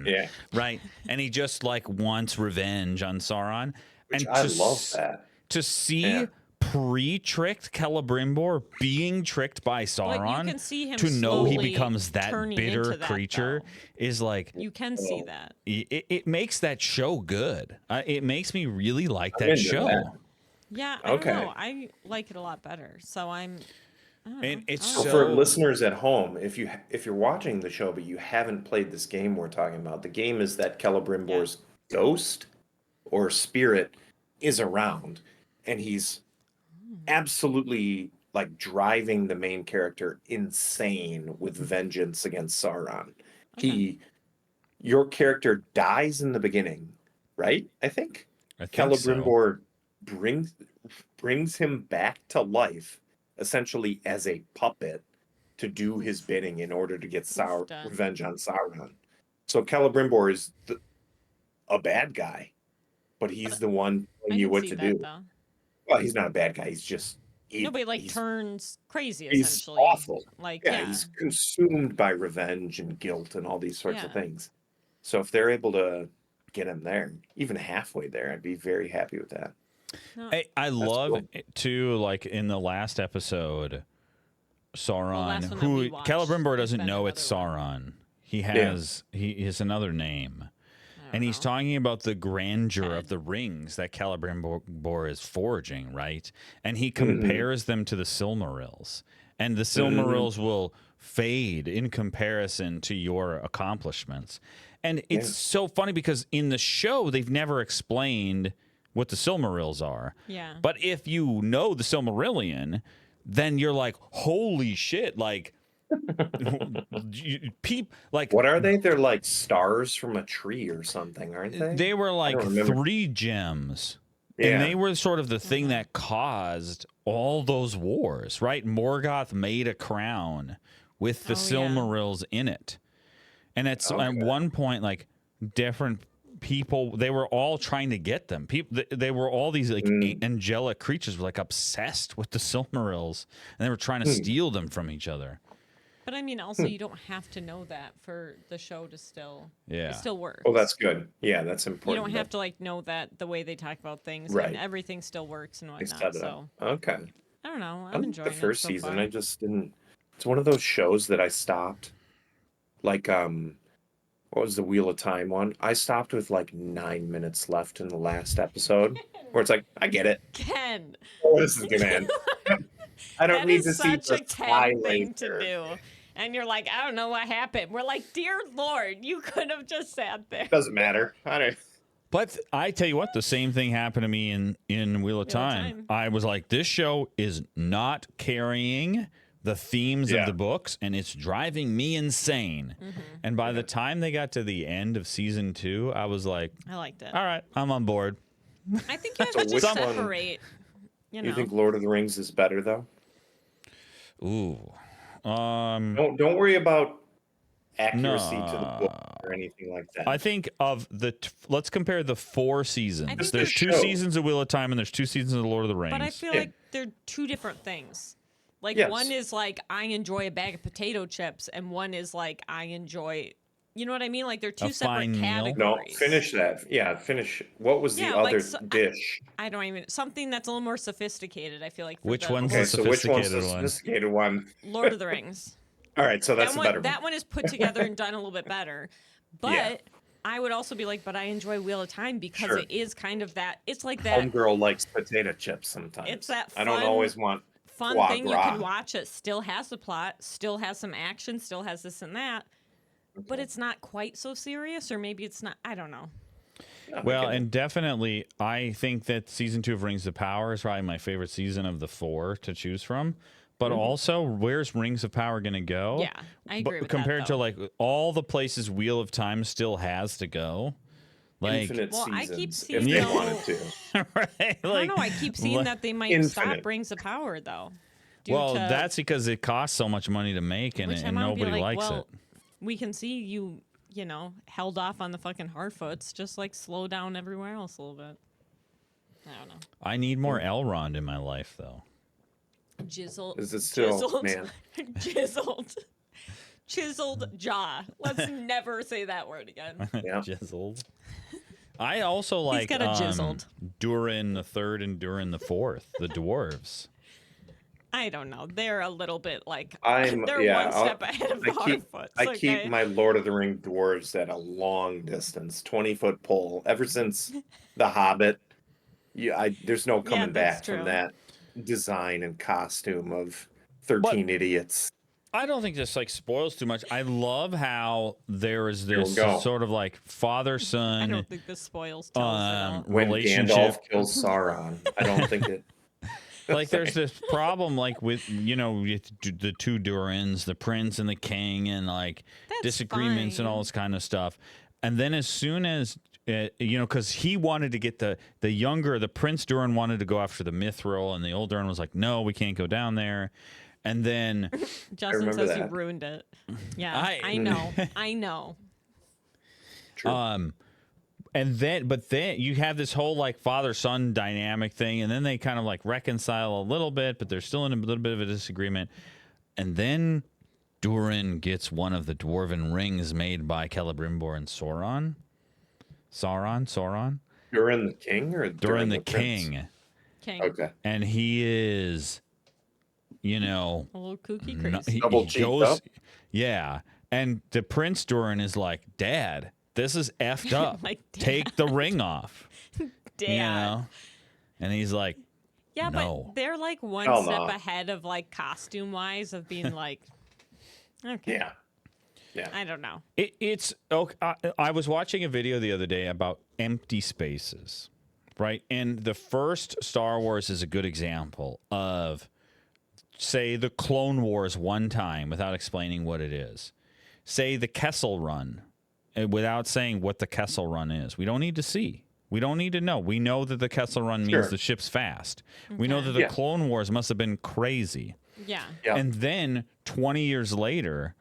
Yeah. right? And he just like wants revenge on Sauron. Which and I to love s- that. To see Yeah. pre-tricked Celebrimbor being tricked by Sauron, can see him to know he slowly becomes that turning bitter into that, creature though. is like You can see that. it makes that show good. It makes me really like I'm that into show. that. Yeah, I Okay. don't know. I like it a lot better. So I'm. I don't And know. it's I So don't for know. listeners at home, if you're watching the show but you haven't played this game we're talking about, the game is that Celebrimbor's ghost or spirit is around, and he's absolutely like driving the main character insane with vengeance against Sauron. Okay. Your character dies in the beginning, right? I think I think so. Celebrimbor brings brings him back to life, essentially as a puppet, to do his bidding in order to get done. revenge on Sauron. So Celebrimbor is a bad guy, but he's the one I telling you can what see to that do. though. Well, he's not a bad guy. He's just Nobody like he's turns crazy he's essentially. awful. Like Yeah, he's consumed by revenge and guilt and all these sorts of Yeah. things. So if they're able to get him there, even halfway there, I'd be very happy with that. No, I love cool. it too, like in the last episode, Sauron, last one that who we watched Celebrimbor has doesn't been know it's another Sauron. He has another name. I don't And he's know. talking about the grandeur Ted. of the rings that Celebrimbor is forging, right? And he Mm-hmm. compares them to the Silmarils. And the Silmarils will fade in comparison to your accomplishments. And it's so funny because in the show, they've never explained what the Silmarils are. Yeah. But if you know the Silmarillion, then you're like, holy shit, like, What are they? They're like stars from a tree or something, aren't they? They were like don't remember. 3 gems. Yeah. And they were sort of the thing that caused all those wars, right? Morgoth made a crown with the Oh, yeah. Silmarils in it. And at one point, like, different people, they were all trying to get them. They were all these like angelic creatures, were like obsessed with the Silmarils, and they were trying to steal them from each other. But I mean, also, you don't have to know that for the show to still, Yeah. it still works. Oh, that's good. Yeah, that's You important. don't have to like know that the way they talk about things, Right. and everything still works and They whatnot. set it So up. Okay. I don't know. I I'm liked enjoying the first it so season. far. I just didn't. It's one of those shows that I stopped. Like what was the Wheel of Time one? I stopped with like 9 minutes left in the last episode, where it's like, I get it. Ken, Oh, this is gonna end. I don't that need is to see such a the sky Ken thing to laser. do. And you're like, I don't know what happened. We're like, dear Lord, you could have just sat there. Doesn't matter. I don't. But I tell you what, the same thing happened to me in Wheel of Time. I was like, this show is not carrying the themes of the books, and it's driving me insane. And by the time they got to the end of season 2, I was like, I liked it. all right, I'm on board. I think you have So to just which one- separate. You know, You think Lord of the Rings is better though? Ooh. Don't worry about accuracy to the book or anything like that. I think of let's compare the 4 seasons. I think There's the 2 show. seasons of Wheel of Time, and there's 2 seasons of The Lord of the Rings. but I feel Yeah. like they're two different things. Like Yes. one is like I enjoy a bag of potato chips, and one is like I enjoy. You know what I mean? Like they're two A separate fine meal? categories. No, finish that. Yeah, finish. What was the Yeah, like, other so- dish? I don't even something that's a little more sophisticated. I feel like. For Which the one's Okay, the so which one's the sophisticated one? sophisticated one? Lord of the Rings? All right, so that's that the one, better that one. one is put together and done a little bit better. But Yeah. I would also be like, but I enjoy Wheel of Time because Sure. it is kind of that. It's like that Homegirl likes potato chips sometimes. It's that I don't fun- always want fun foie thing you gras. can watch. It still has a plot, still has some action, still has this and that. But it's not quite so serious, or maybe it's not. I don't know. No, I Well, get it. and definitely, I think that season 2 of Rings of Power is probably my favorite season of the 4 to choose from. But also, where's Rings of Power going to go? Yeah, I agree with that, compared to though. like all the places Wheel of Time still has to go. Like, Infinite Well, I seasons keep if seeing they though- wanted to. right? I don't know. I keep seeing that they might stop Infinite. Rings of Power though. due Well, to- that's because it costs so much money to make, and, which and I'm gonna be nobody like, likes well, it. we can see you held off on the fucking Hardfoots. Just like slow down everywhere else a little bit. I don't know. I need more Elrond in my life, though. Jizzled. Is it still, chiseled, man? chiseled jaw. Let's never say that word again. Yeah. Jizzled. I also like got a jizzled. Durin the Third and Durin the Fourth, the dwarves. I don't know. They're a little bit like I'll- one step ahead of the Hardfoots. I keep okay? my Lord of the Ring dwarves at a long distance, 20-foot pole. Ever since The Hobbit, there's no coming that's back from true. that design and costume of 13 idiots. I don't think this like spoils too much. I love how there is Here we this go. sort of like I father-son don't think this spoils tells at all. When relationship. Gandalf kills Sauron, I don't think it. Like there's this problem like with with the two Durins, the prince and the king, and like That's disagreements and all fine. this kind of stuff. And then as soon as because he wanted to get the Prince Durin wanted to go after the Mithril, and the old Durin was like, no, we can't go down there. And then Justin remember says you that. ruined it. Yeah, I- I know. I know. True. but then you have this whole like father-son dynamic thing, and then they kind of like reconcile a little bit, but they're still in a little bit of a disagreement. And then Durin gets one of the dwarven rings made by Celebrimbor and Sauron. Durin the king or Durin the prince? king. King. Okay. And he is, A little kooky crazy. Double cheeked up? Yeah. And the Prince Durin is like, Dad, this is effed up. Like, Dad. Take the ring off. Dad. You know? And he's like, Yeah, no. but they're like one Hell step no. ahead of like costume wise of being like, okay, Yeah. Yeah. I don't know. It's okay. I was watching a video the other day about empty spaces, right? And the first Star Wars is a good example of, say, the Clone Wars one time without explaining what it is. Say the Kessel Run without saying what the Kessel Run is. We don't need to see. We don't need to know. We know that the Kessel Run means Sure. the ship's fast. We know Okay. that the Yeah. Clone Wars must have been crazy. Yeah. Yeah. And then 20 years later,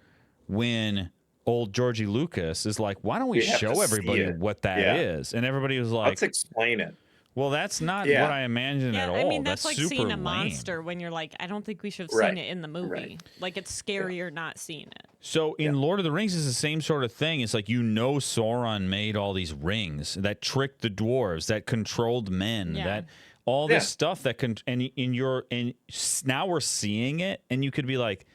when old Georgie Lucas is like, why don't we We have to show see everybody it. what that Yeah. is? And everybody was like, Let's explain it. well, that's not Yeah. what I imagined Yeah, at all. I mean that's like super seeing a lame. monster when you're like, I don't think we should have Right. seen it in the movie. Right. Like it's scarier not seeing it. So in Lord of the Rings is the same sort of thing. It's like, Sauron made all these rings that tricked the dwarves, that controlled men, Yeah. that all this Yeah. stuff that can, and now we're seeing it, and you could be like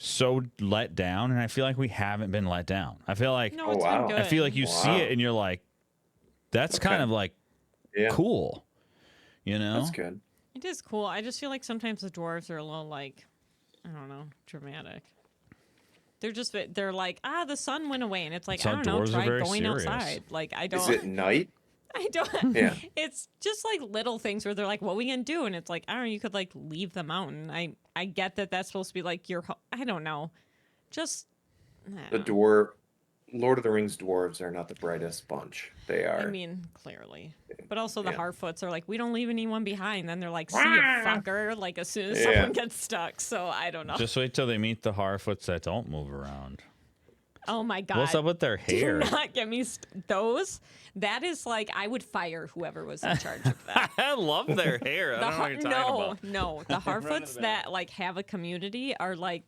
so let down, and I feel like we haven't been let down. I feel like No, Oh, it's wow. been good. I feel like you see Wow. it and you're like, that's Okay. kind of like Yeah. cool, That's good. It is cool. I just feel like sometimes the dwarves are a little like, I don't know, dramatic. They're like, the sun went away, and it's like, Some I don't know, dwarves are try very going serious. outside. Like I don't. Is it night? I don't. Yeah. It's just like little things where they're like, "What we gonna do?" And it's like, I don't know. You could like leave the mountain. I get that that's supposed to be like your. I don't know. Just I The don't know. Lord of the Rings dwarves are not the brightest bunch. They are. I mean, clearly, but also the Yeah. Harfoots are like, we don't leave anyone behind. Then they're like, "See you, fucker!" Like as soon as Yeah. someone gets stuck. So I don't know. Just wait till they meet the Harfoots that don't move around. Oh my god. What's up with their hair? Do not get me those. That is like I would fire whoever was in charge of that. I love their hair. I don't know what you're talking about. No. The Harfoots that like have a community are like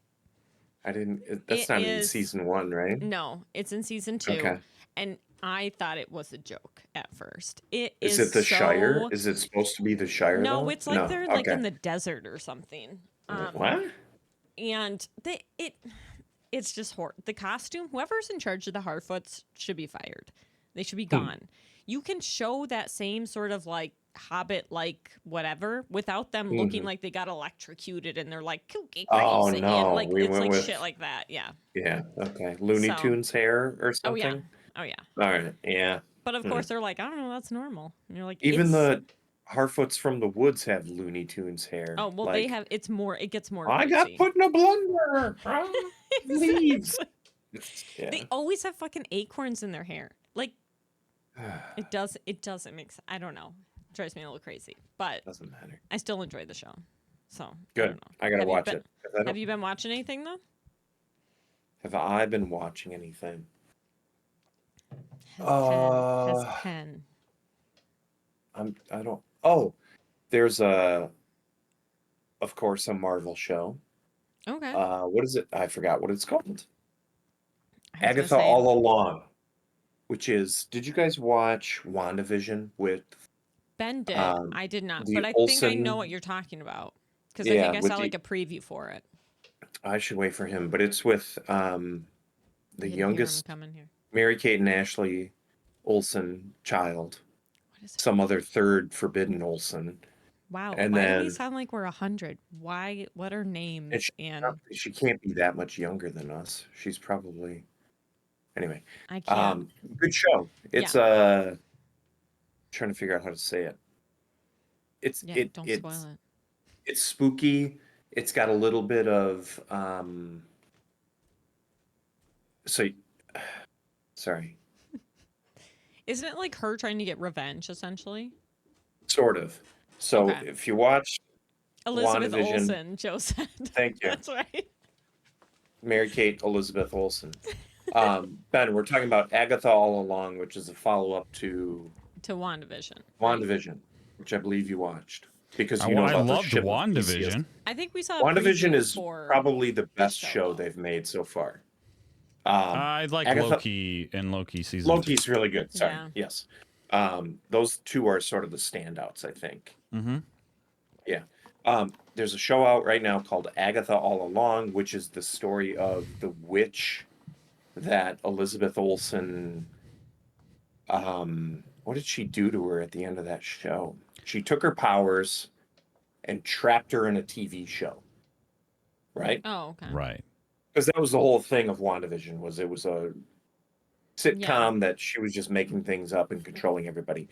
I didn't. That's It not in is- season 1, right? no, it's in season 2. Okay. And I thought it was a joke at first. Is it the Shire? so- Is it supposed to be the Shire? No, though? it's like they're like Okay. in the desert or something. What? And it's just horrible. The costume, whoever's in charge of the Harfoots should be fired. They should be gone. You can show that same sort of like Hobbit like whatever without them looking like they got electrocuted and they're like kooky crazy. Oh, And no, like we it's went like with- shit like that. Yeah. Yeah. Okay. Looney So- Tunes hair or Oh something. yeah. Oh yeah. All right. Yeah. But of course they're like, I don't know, that's normal. And you're like, Even it's- the Harfoots from the woods have Looney Tunes hair. Oh well, they have. It's more. It gets more. I got crazy. put in a blender. Leaves. Yeah. They always have fucking acorns in their hair. Like it doesn't make sense. I don't know. It drives me a little crazy, but Doesn't matter. I still enjoy the show. So I Good. don't know. I gotta Have you watch been- it. 'Cause I don't- Have you been watching anything though? Have I been watching anything? Has Ken. I don't. Oh, there's of course, a Marvel show. Okay. What is it? I forgot what it's called. I was gonna Agatha say- All Along, which is. Did you guys watch WandaVision with? Ben did. I did not, the but I think I Olsen- know what you're talking about because I Yeah, think I with saw the- like a preview for it. I should wait for him, but it's with the I can hear him youngest coming here. Mary Kate and Ashley Olsen child, What is it? some other third forbidden Olsen. Wow. and Why do we then- sound like we're 100? Why? What are names? And She can't be that much younger than us. She's probably. Anyway, I can't. good show. It's trying to figure out how to say it. It's Yeah, don't it's spoil it. It's spooky. It's got a little bit of so sorry, Isn't it like her trying to get revenge, essentially? sort of. So Okay. if you watch Elizabeth WandaVision, Olsen, Joe said. thank you, That's right. Mary Kate Elizabeth Olsen. Ben, we're talking about Agatha All Along, which is a follow-up to To WandaVision. Right? WandaVision, which I believe you watched because I, you know I about the loved ship of Theseus. WandaVision. I think we saw a WandaVision preview is for probably the best show, show though. they've made so far. I like Agatha Loki and Loki season 2. Loki's really good. Sorry. Yeah. Yes. Those two are sort of the standouts, I think. Mm-hmm. Yeah. There's a show out right now called Agatha All Along, which is the story of the witch that Elizabeth Olsen. What did she do to her at the end of that show? She took her powers and trapped her in a TV show. Right? Oh, okay. Right. Because that was the whole thing of WandaVision was it was a sitcom that she was just making things up and controlling everybody.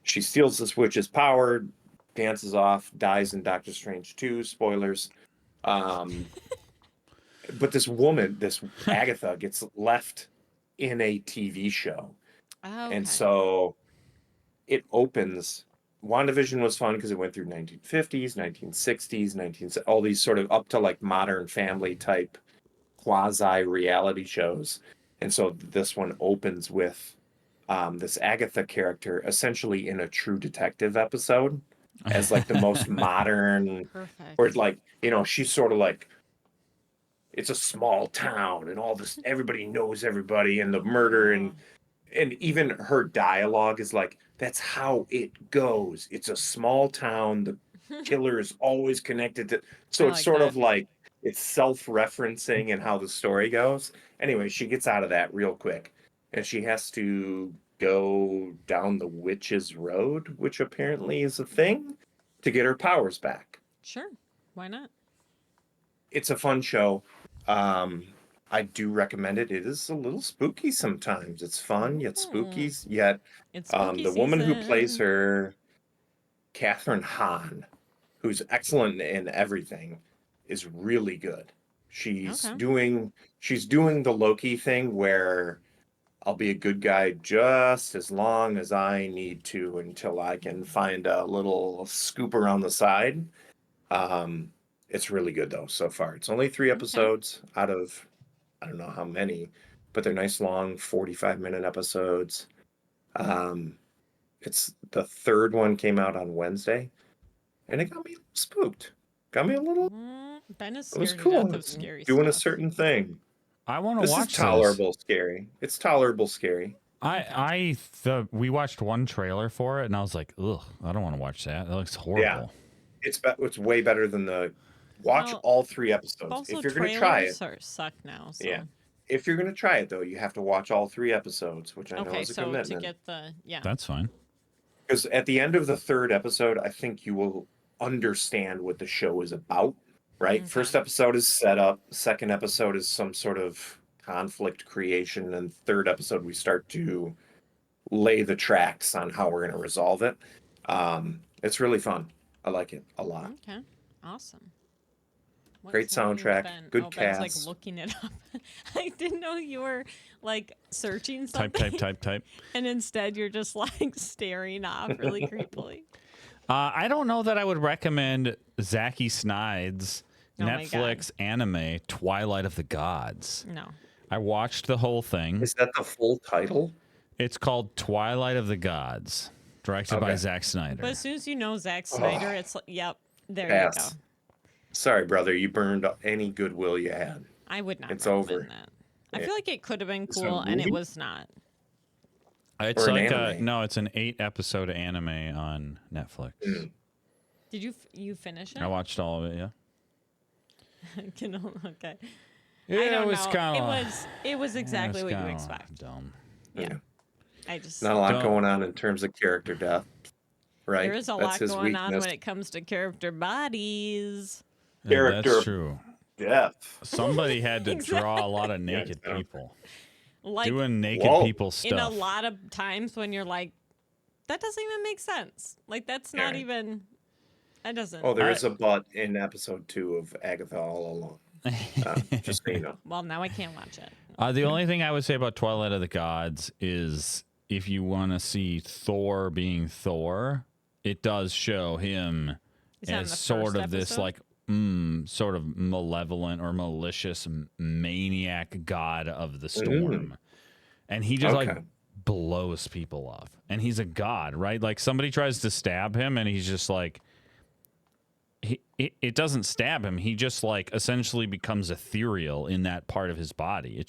She steals this witch's power, dances off, dies in Doctor Strange 2, spoilers. But this woman, this Agatha, gets left in a TV show. Oh, And so it opens. WandaVision was fun because it went through 1950s, 1960s, all these sort of up to like Modern Family type quasi reality shows. And so this one opens with this Agatha character essentially in a True Detective episode as like the most modern, perfect. where like, you know, she's sort of like, it's a small town and all this, everybody knows everybody and the murder and even her dialogue is like, that's how it goes. It's a small town. The killer is always connected to, so it's sort of like, it's self-referencing and how the story goes. Anyway, she gets out of that real quick and she has to go down the witch's road, which apparently is a thing, to get her powers back. Sure. Why not? It's a fun show. I do recommend it. It is a little spooky sometimes. It's fun yet spooky. Yet it's spooky the woman who plays season. her, Catherine Hahn, who's excellent in everything, is really good. She's doing the Loki thing where I'll be a good guy just as long as I need to until I can find a little scoop around the side. It's really good though so far. It's only 3 episodes out of I don't know how many, but they're nice long 45-minute episodes. It's the third one came out on Wednesday, and it got me spooked. Got me a little. Ben is It was scared to cool. death of scary Doing a stuff. certain thing. I want to watch This is tolerable scary. It's tolerable scary. We watched one trailer for it, and I was like, ugh, I don't want to watch that. That looks horrible. Yeah, it's way better than the. Watch all 3 episodes Also, if you're going to try it. Suck now. So. Yeah, if you're going to try it though, you have to watch all 3 episodes, which I know is a commitment. To get the That's fine. Because at the end of the 3rd episode, I think you will understand what the show is about. Right? Okay. First episode is setup. Second episode is some sort of conflict creation, and 3rd episode we start to lay the tracks on how we're going to resolve it. It's really fun. I like it a lot. Okay, awesome. Great soundtrack, good cast. Ben's like looking it up. I didn't know you were like searching something. Type. And instead you're just like staring off really creepily. I don't know that I would recommend Zacky Snyde's Oh my Netflix anime Twilight of the Gods. No. I watched the whole thing. Is that the full title? It's called Twilight of the Gods, directed by Zack Snyder. But as soon as you know Zack Snyder, it's like, yep, there you go. Sorry, brother, you burned any goodwill you had. I would not It's recommend over. that. I feel like it could have been It's a cool, and it movie? was not. It's Or an like anime? no, it's an 8-episode anime on Netflix. Did you finish it? I watched all of it. Yeah. Okay. Yeah, I don't it was know. kind of. It was exactly what you expect. Dumb. Yeah. I just Not a lot going on in terms of character depth, right? there is a That's lot his going on weakness. when it comes to character bodies. Character That's true. depth. Somebody had to draw a lot of naked Yeah. people. Like Doing naked Whoa. people stuff. in a lot of times when you're like, that doesn't even make sense. Like that's not Yeah. even That doesn't. Oh, there is a but in episode 2 of Agatha All Along. Just so you know. Well, now I can't watch it. The only thing I would say about Twilight of the Gods is if you want to see Thor being Thor, it does show him Is that in as the sort first of this episode? like sort of malevolent or malicious maniac god of the storm. And he just like blows people off. And he's a god, right? Like somebody tries to stab him and he's just like it doesn't stab him. He just like essentially becomes ethereal in that part of his body.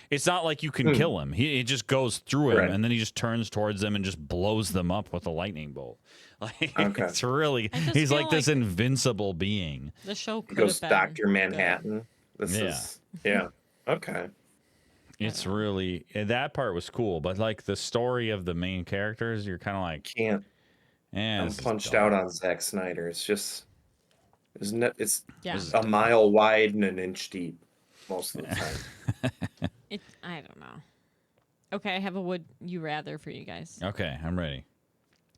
It's not like you can kill him. It just goes through him and then he just turns towards them and just blows them up with a lightning bolt. Like it's really he's like this invincible being. The show He could goes have been Dr. Manhattan. This is okay. It's really that part was cool, but like the story of the main characters, you're kind of like Can't. I'm this is punched dumb. out on Zack Snyder. It's just it's Yeah. a mile wide and an inch deep most of the time. I don't know. Okay, I have a would you rather for you guys. Okay, I'm ready.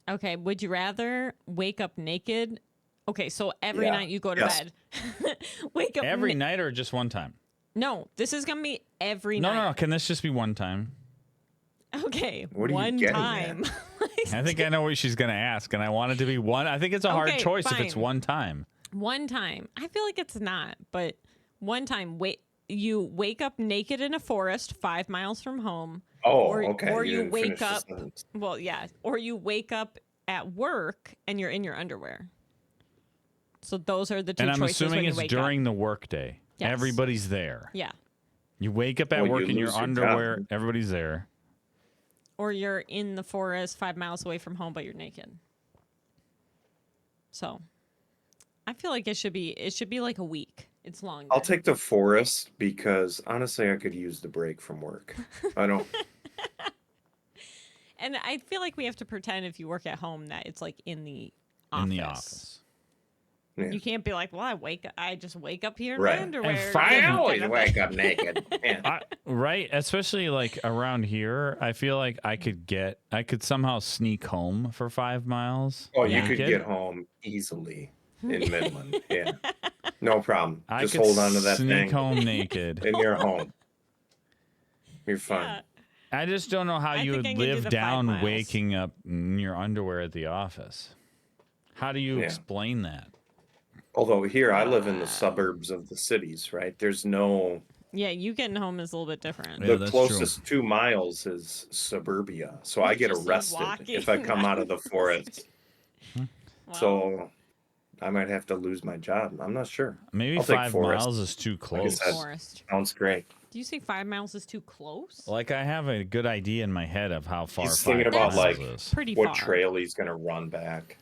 Okay, would you rather wake up naked? Okay, so every Yeah. night you go to Yes. bed. Wake up Every night or just one time? No, this is gonna be every No, night. no. Can this just be one time? Okay, What are you one getting time. I think I know what she's gonna ask, and I want it to be one. I think it's a hard Okay, choice if it's fine. one time. One time. I feel like it's not, but one time. You wake up naked in a forest 5 miles from home. Oh, or, okay. Or you you didn't wake finish the up. sentence. Well, yeah. Or you wake up at work and you're in your underwear. So those are the two And I'm choices assuming when you it's wake during up. the workday. Yes. Everybody's there. Yeah. You wake up at Well, you work in your lose your underwear. job. Everybody's there. Or you're in the forest 5 miles away from home, but you're naked. So, I feel like it should be like a week. It's long. I'll take the forest because honestly, I could use the break from work. I don't. And I feel like we have to pretend if you work at home that it's like in the office. In the office. Yeah. You can't be like, well, I just wake up here in Right. my And underwear. I always And- wake up naked. Yeah. Right, especially like around here, I feel like I could somehow sneak home for 5 miles. Oh, you could naked. get home easily in Midland. Yeah. No problem. I Just could hold on to that sneak thing home naked. and you're home. You're fine. Yeah. I just don't know how I you think would I can do live the 5 down miles. waking up in your underwear at the office. How do you Yeah. explain that? Although here I live in the suburbs of the cities, right? There's no Yeah, you getting home is a little bit different. Yeah, the that's closest 2 miles is suburbia. So I get Just arrested walking if I come out of the forest. Well, So I might have to lose my job. I'm not sure. Maybe I'll take 5 forest. miles is too close. said. forest. Sounds great. Do you say 5 miles is too close? Like I have a good idea in my head of how far He's 5 thinking about, miles like, is. Pretty What far. trail he's gonna run back?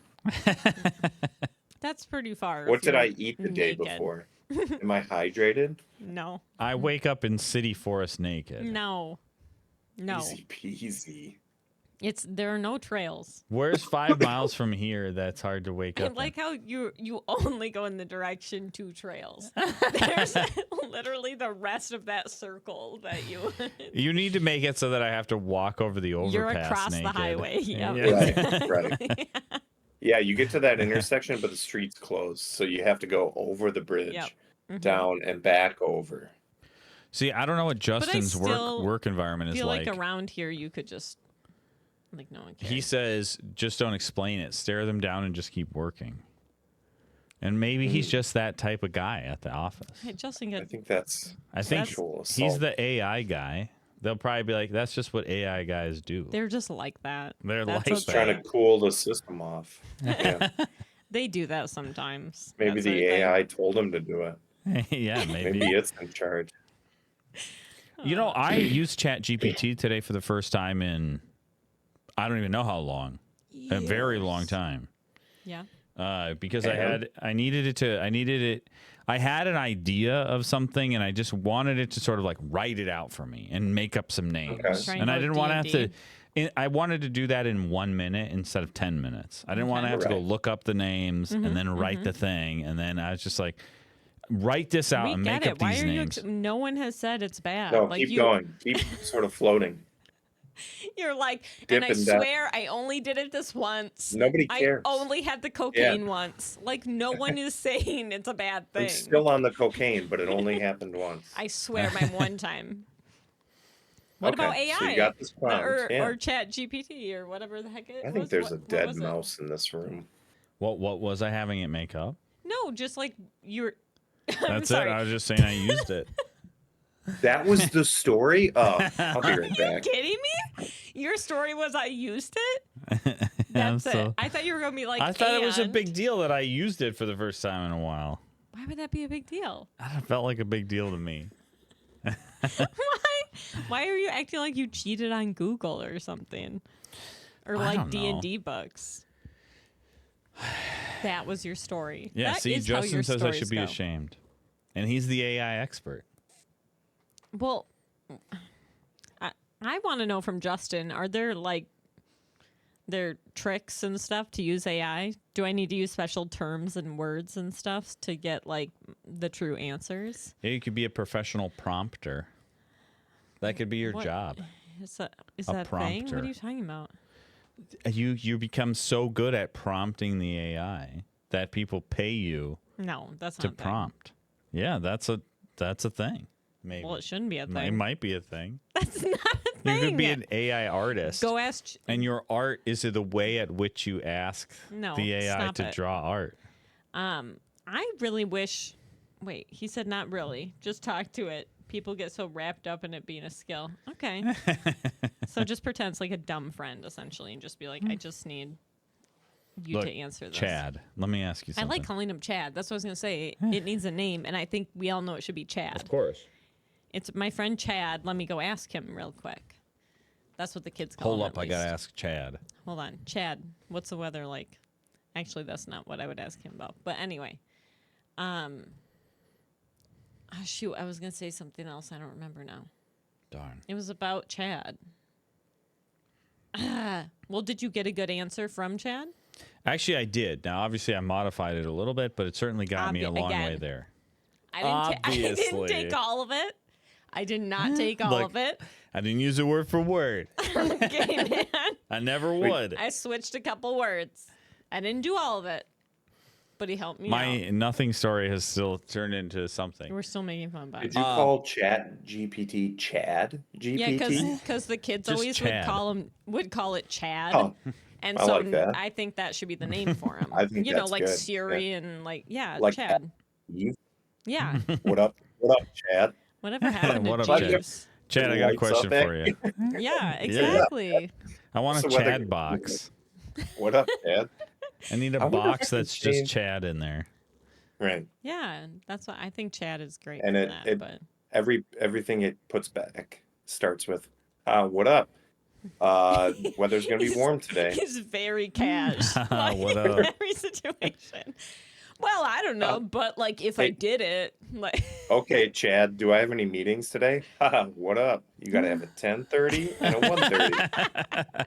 That's pretty far. What if did you're I eat the day naked. before? Am I hydrated? No. I wake up in city forest naked. No. No. Easy peasy. There are no trails. Where's 5 miles from here that's hard to wake I up like in? how you only go in the direction to trails. There's literally the rest of that circle that you You need to make it so that I have to walk over the overpass you're across naked. the highway. Yep. Right, right. Yeah, you get to that intersection, but the street's closed, so you have to go over the bridge, Yep. Mhm. down and back over. See, I don't know what Justin's still work environment I is feel like. like around here you could just like no one cares. He says, just don't explain it. Stare them down and just keep working. And maybe he's just that type of guy at the office. Hey, Justin I get think that's I think sexual he's assault. the AI guy. They'll probably be like, that's just what AI guys do. they're just like that. They're That's like what Just trying to cool the system off. Yeah. They do that sometimes. Maybe that the sort of thing. AI told him to do it. Yeah, Maybe maybe. it's in charge. You know, I used ChatGPT today for the first time in, I don't even know how long. A very long time. Yeah. Because And? I had an idea of something and I just wanted it to sort of like write it out for me and make up some names. Okay. Trying And I to didn't want to have D&D. to, I wanted to do that in 1 minute instead of 10 minutes. I didn't want to have to go Right. look up the names and then write the thing. And then I was just like, write this out We and get make it. up Why these are you? names. No one has said it's bad. No, like keep you, going. Keep sort of floating. You're like, Dip and I and dab. swear I only did it this once. Nobody cares. I only had the cocaine once. Like, no one is saying it's a bad thing. I'm still on the cocaine, but it only happened once. I swear my one time. What about AI? So you got this prompt, or Chat GPT or whatever the heck it I was? think there's a What dead was it? mouse in this room. What was I having it make up? No, just like you're. That's it. I was just saying I used it. That was the story? Oh, I'll be right Are you back. kidding me? Your story was I used it? That's it. I thought you were going to be like, I thought it was a "And." big deal that I used it for the first time in a while. Why would that be a big deal? It felt like a big deal to me. Why? Why are you acting like you cheated on Google or something? Or I like don't know. D&D books? That was your story. Yeah, That see, is how Justin your says I should be stories go. ashamed. And he's the AI expert. Well, I want to know from Justin, are there like there tricks and stuff to use AI? Do I need to use special terms and words and stuff to get like the true answers? Yeah, you could be a professional prompter. That could be your What- job. Is that A a thing? What prompter. are you talking about? You become so good at prompting the AI that people pay you No, that's to not a thing. prompt. Yeah, that's a thing. Maybe. Well, it shouldn't be a It thing. might be a thing. That's not a thing. You could be an AI artist. Go ask. And your art is the way at which you ask No, the AI stop to it. draw art. I really wish. Wait, he said not really. Just talk to it. People get so wrapped up in it being a skill. Okay. So just pretend it's like a dumb friend, essentially, and just be like, I just need you Look, to answer this. Chad, let me ask you I something. like calling him Chad. That's what I was going to say. It needs a name, and I think we all know it should be Chad. Of course. It's my friend Chad. Let me go ask him real quick. That's what the kids call Hold him. up, I at gotta least. ask Chad. Hold on. Chad, what's the weather like? Actually, that's not what I would ask him about. But anyway. Oh, shoot, I was going to say something else. I don't remember now. Darn. It was about Chad. Well, did you get a good answer from Chad? Actually, I did. Now, obviously, I modified it a little bit, but it certainly got me a long way again. there. I didn't Obviously. take all of it. I did not take all Look, of it. I didn't use it word for word. Okay, man. I never would. I switched a couple words. I didn't do all of it, but he helped me My out. nothing story has still turned into something. We're still making fun about Did it. you call Chat GPT Chad GPT? Yeah, because the kids Just always Chad. would call it Chad. Oh, And I so like that. I think that should be the name for him. I think you know, that's like good. Siri and like Like Chad. You- Yeah. What up? What up, Chad? Whatever happened What to up, Chad? Jeeves? Chad, I got a Lights up question there. for you. Yeah, exactly. I want a What's the weather? Chad box. What up, Chad? I need a I wonder if box I that's could just change- Chad in there. Right. Yeah, that's what I think. Chad is great And for it- that. it- But Everything it puts back starts with, what up? Weather's gonna be warm today. he's very cash. Like, What in up? every situation. Well, I don't know, but like if I hey. did it, like Okay, Chad, do I have any meetings today? Haha, what up? You gotta have a 10:30 and a 1:30.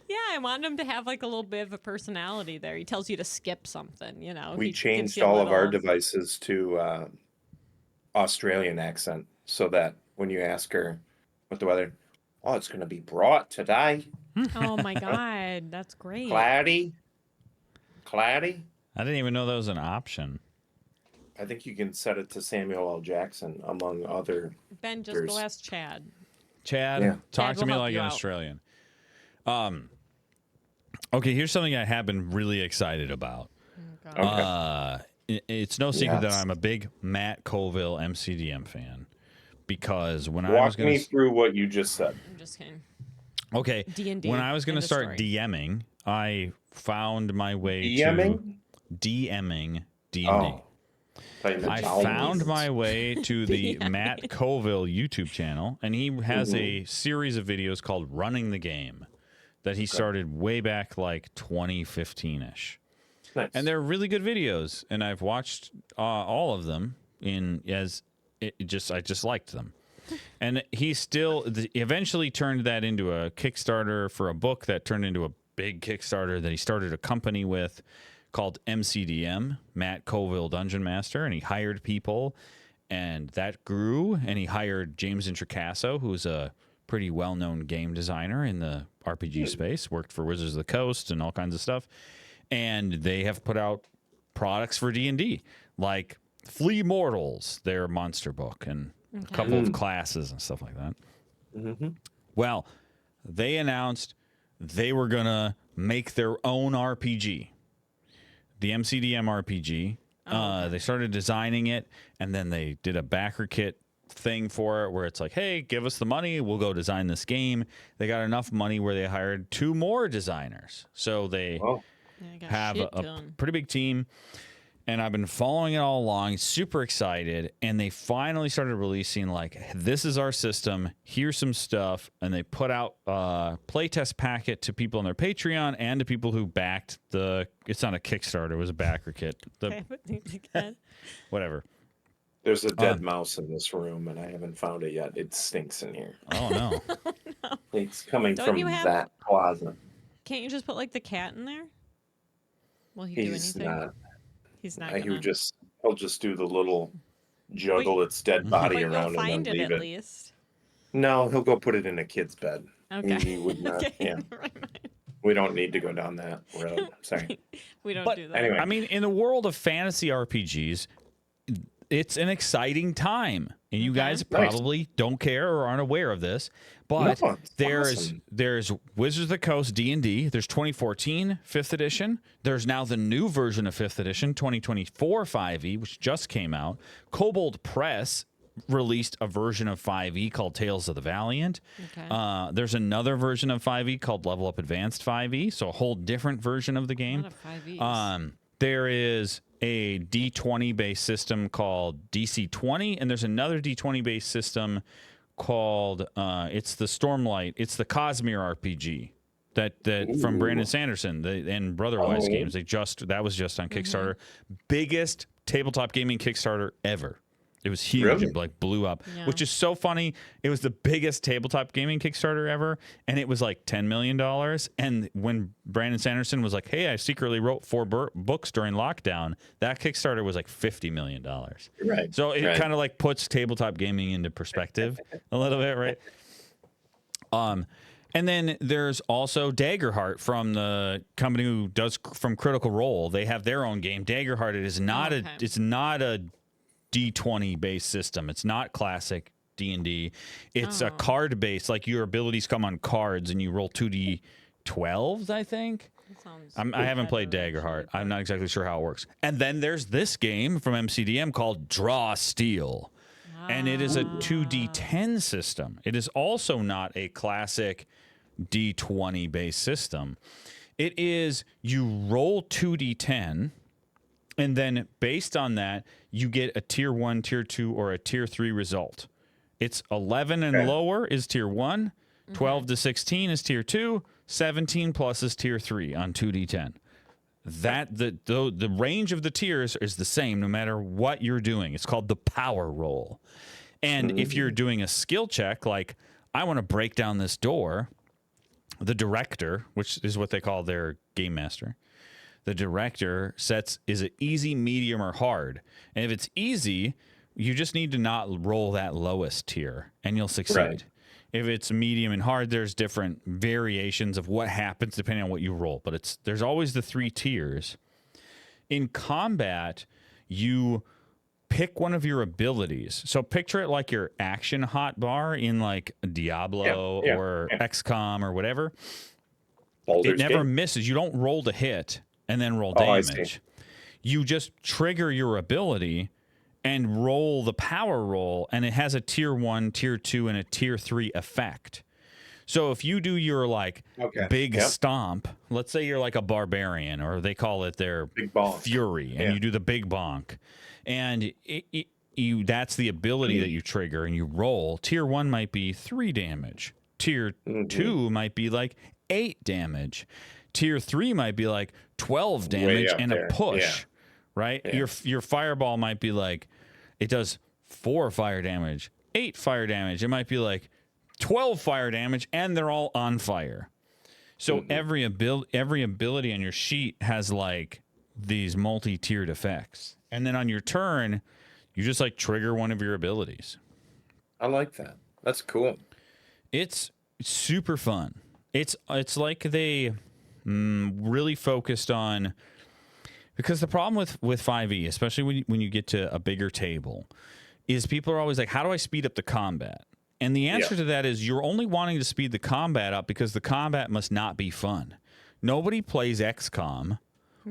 yeah, I want him to have like a little bit of a personality there. He tells you to skip something, you know. We He gives changed you a all of our little- devices to Australian accent so that when you ask her what the weather, oh, it's gonna be bright today, Oh my god, that's great. cloudy. I didn't even know that was an option. I think you can set it to Samuel L. Jackson, among other. Ben, just go There's- ask Chad. Chad, Yeah. talk Chad to will me help like you an out. Australian. Okay, here's something I have been really excited about. Oh, God. Okay. It's no secret that Yes. I'm a big Matt Colville MCDM fan because when I was Walk going me to through what you just said. I'm just kidding. okay, D&D when I was going to start industry. DMing, I found my way DMing? to DMing D&D. Oh. Thought you meant I vowels. found my way to the Matt Colville YouTube channel, and he has a series of videos called Running the Game that he started way back like 2015-ish. Nice. And they're really good videos, and I've watched all of them I just liked them. And he eventually turned that into a Kickstarter for a book that turned into a big Kickstarter that he started a company with called MCDM, Matt Colville Dungeon Master, and he hired people, and that grew, and he hired James Intricasso, who's a pretty well-known game designer in the RPG space, worked for Wizards of the Coast and all kinds of stuff. And they have put out products for D&D, like Flea Mortals, their monster book, and a couple of classes and stuff like that. Mm-hmm. Well, they announced they were going to make their own RPG, the MCDM RPG. They started designing it, and then they did a backer kit thing for it where it's like, hey, give us the money, we'll go design this game. They got enough money where they hired 2 more designers. So they have a pretty big team. And I've been following it all along, super excited. And they finally started releasing, like, this is our system, here's some stuff. And they put out a playtest packet to people on their Patreon and to people who backed it's not a Kickstarter, it was a backer kit. Whatever. There's a dead mouse in this room, and I haven't found it yet. It stinks in here. Oh, no. No. It's coming from that closet. Can't you just put, like, the cat in there? Will he do anything? Not. He's not gonna. He'll just do the little juggle its dead body But around you'll find and then it leave at it. least. No, he'll go put it in a kid's bed. Okay. He would not. Okay. Yeah. We don't need to go down that road. Sorry. We don't But do that. anyway. I mean, in the world of fantasy RPGs, it's an exciting time. And you guys probably don't care or aren't aware of this. But No, it's there's Wizards of the Coast D&D. There's 2014 5th edition. There's now the new version of 5th edition, 2024 5e, which just came out. Kobold Press released a version of 5e called Tales of the Valiant. Okay. There's another version of 5e called Level Up Advanced 5e, so a whole different version of the game. Not a 5e. There is a D20 based system called DC20, and there's another D20 based system called it's the Stormlight. It's the Cosmere RPG that from Brandon Sanderson and Brotherwise Games. That was just on Kickstarter. Biggest tabletop gaming Kickstarter ever. It was huge. Really? It like blew up, Yeah. which is so funny. It was the biggest tabletop gaming Kickstarter ever, and it was like $10 million. And when Brandon Sanderson was like, "Hey, I secretly wrote 4 books during lockdown," that Kickstarter was like $50 million. Right. So it right. kind of like puts tabletop gaming into perspective a little bit, right? And then there's also Daggerheart from the company who does from Critical Role. They have their own game. Daggerheart. It's not a D20 based system. It's not classic D&D. It's a card based, like your abilities come on cards and you roll 2d12s, I think. I haven't played Daggerheart. I'm not exactly sure how it works. And then there's this game from MCDM called Draw Steel. And it is a 2d10 system. It is also not a classic D20 based system. It is you roll 2d10, and then based on that, you get a tier 1, tier 2, or a tier 3 result. It's 11 and lower is tier 1, 12 to 16 is tier 2, 17 plus is tier 3 on 2d10. That the range of the tiers is the same no matter what you're doing. It's called the power roll. And if you're doing a skill check, like I want to break down this door, the director, which is what they call their game master, the director sets, is it easy, medium, or hard? And if it's easy, you just need to not roll that lowest tier and you'll succeed. Right. If it's medium and hard, there's different variations of what happens depending on what you roll. But there's always the 3 tiers. In combat, you pick one of your abilities. So picture it like your action hotbar in like Diablo or XCOM or whatever. It never misses. You don't roll to hit and then roll damage. You just trigger your ability and roll the power roll, and it has a tier 1, tier 2, and a tier 3 effect. So if you do your like big stomp, let's say you're like a barbarian, or they call it their fury, and you do the big bonk, and that's the ability that you trigger, and you roll. Tier 1 might be 3 damage. Tier 2 might be like 8 damage. Tier 3 might be like 12 damage and a push, right? Yeah. Your fireball might be like, it does 4 fire damage, 8 fire damage. It might be like 12 fire damage, and they're all on fire. So every ability on your sheet has like these multi-tiered effects. And then on your turn, you just like trigger one of your abilities. I like that. That's cool. It's super fun. It's like they really focused on, because the problem with 5e, especially when you get to a bigger table, is people are always like, how do I speed up the combat? And the answer to that is you're only wanting to speed the combat up because the combat must not be fun. Nobody plays XCOM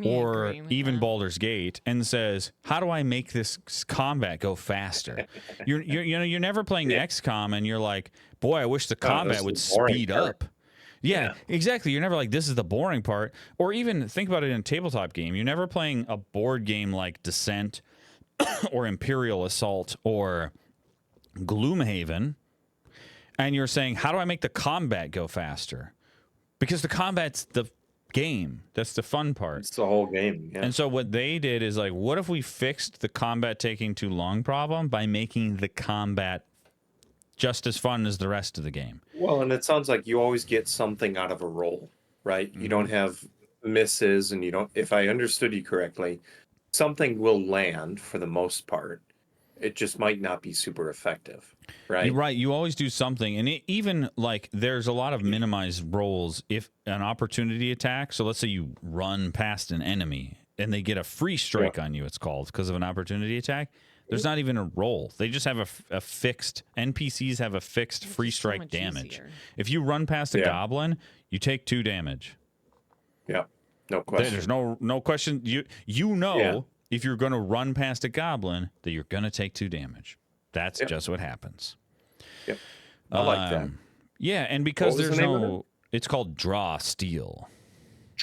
or even Baldur's Gate and says, how do I make this combat go faster? You're never playing XCOM and you're like, boy, I wish the combat would speed up. Yeah, exactly. You're never like, this is the boring part. Or even think about it in a tabletop game. You're never playing a board game like Descent or Imperial Assault or Gloomhaven, and you're saying, how do I make the combat go faster? Because the combat's the game. That's the fun part. It's the whole game. Yeah. And so what they did is like, what if we fixed the combat taking too long problem by making the combat just as fun as the rest of the game? Well, and it sounds like you always get something out of a roll, right? You don't have misses, and you don't, if I understood you correctly, something will land for the most part. It just might not be super effective, right? You're right. You always do something. And even like there's a lot of minimized rolls if an opportunity attack. So let's say you run past an enemy and they get a free strike on you, it's called, because of an opportunity attack. There's not even a roll. They just have a fixed, NPCs have a fixed free strike damage. Easier. If you run past a goblin, you take 2 damage. Yeah. No question. There's no question. You know if you're going to run past a goblin that you're going to take 2 damage. That's just what happens. Yep. I like that. Yeah, and because there's the name of no, it's called Draw Steel.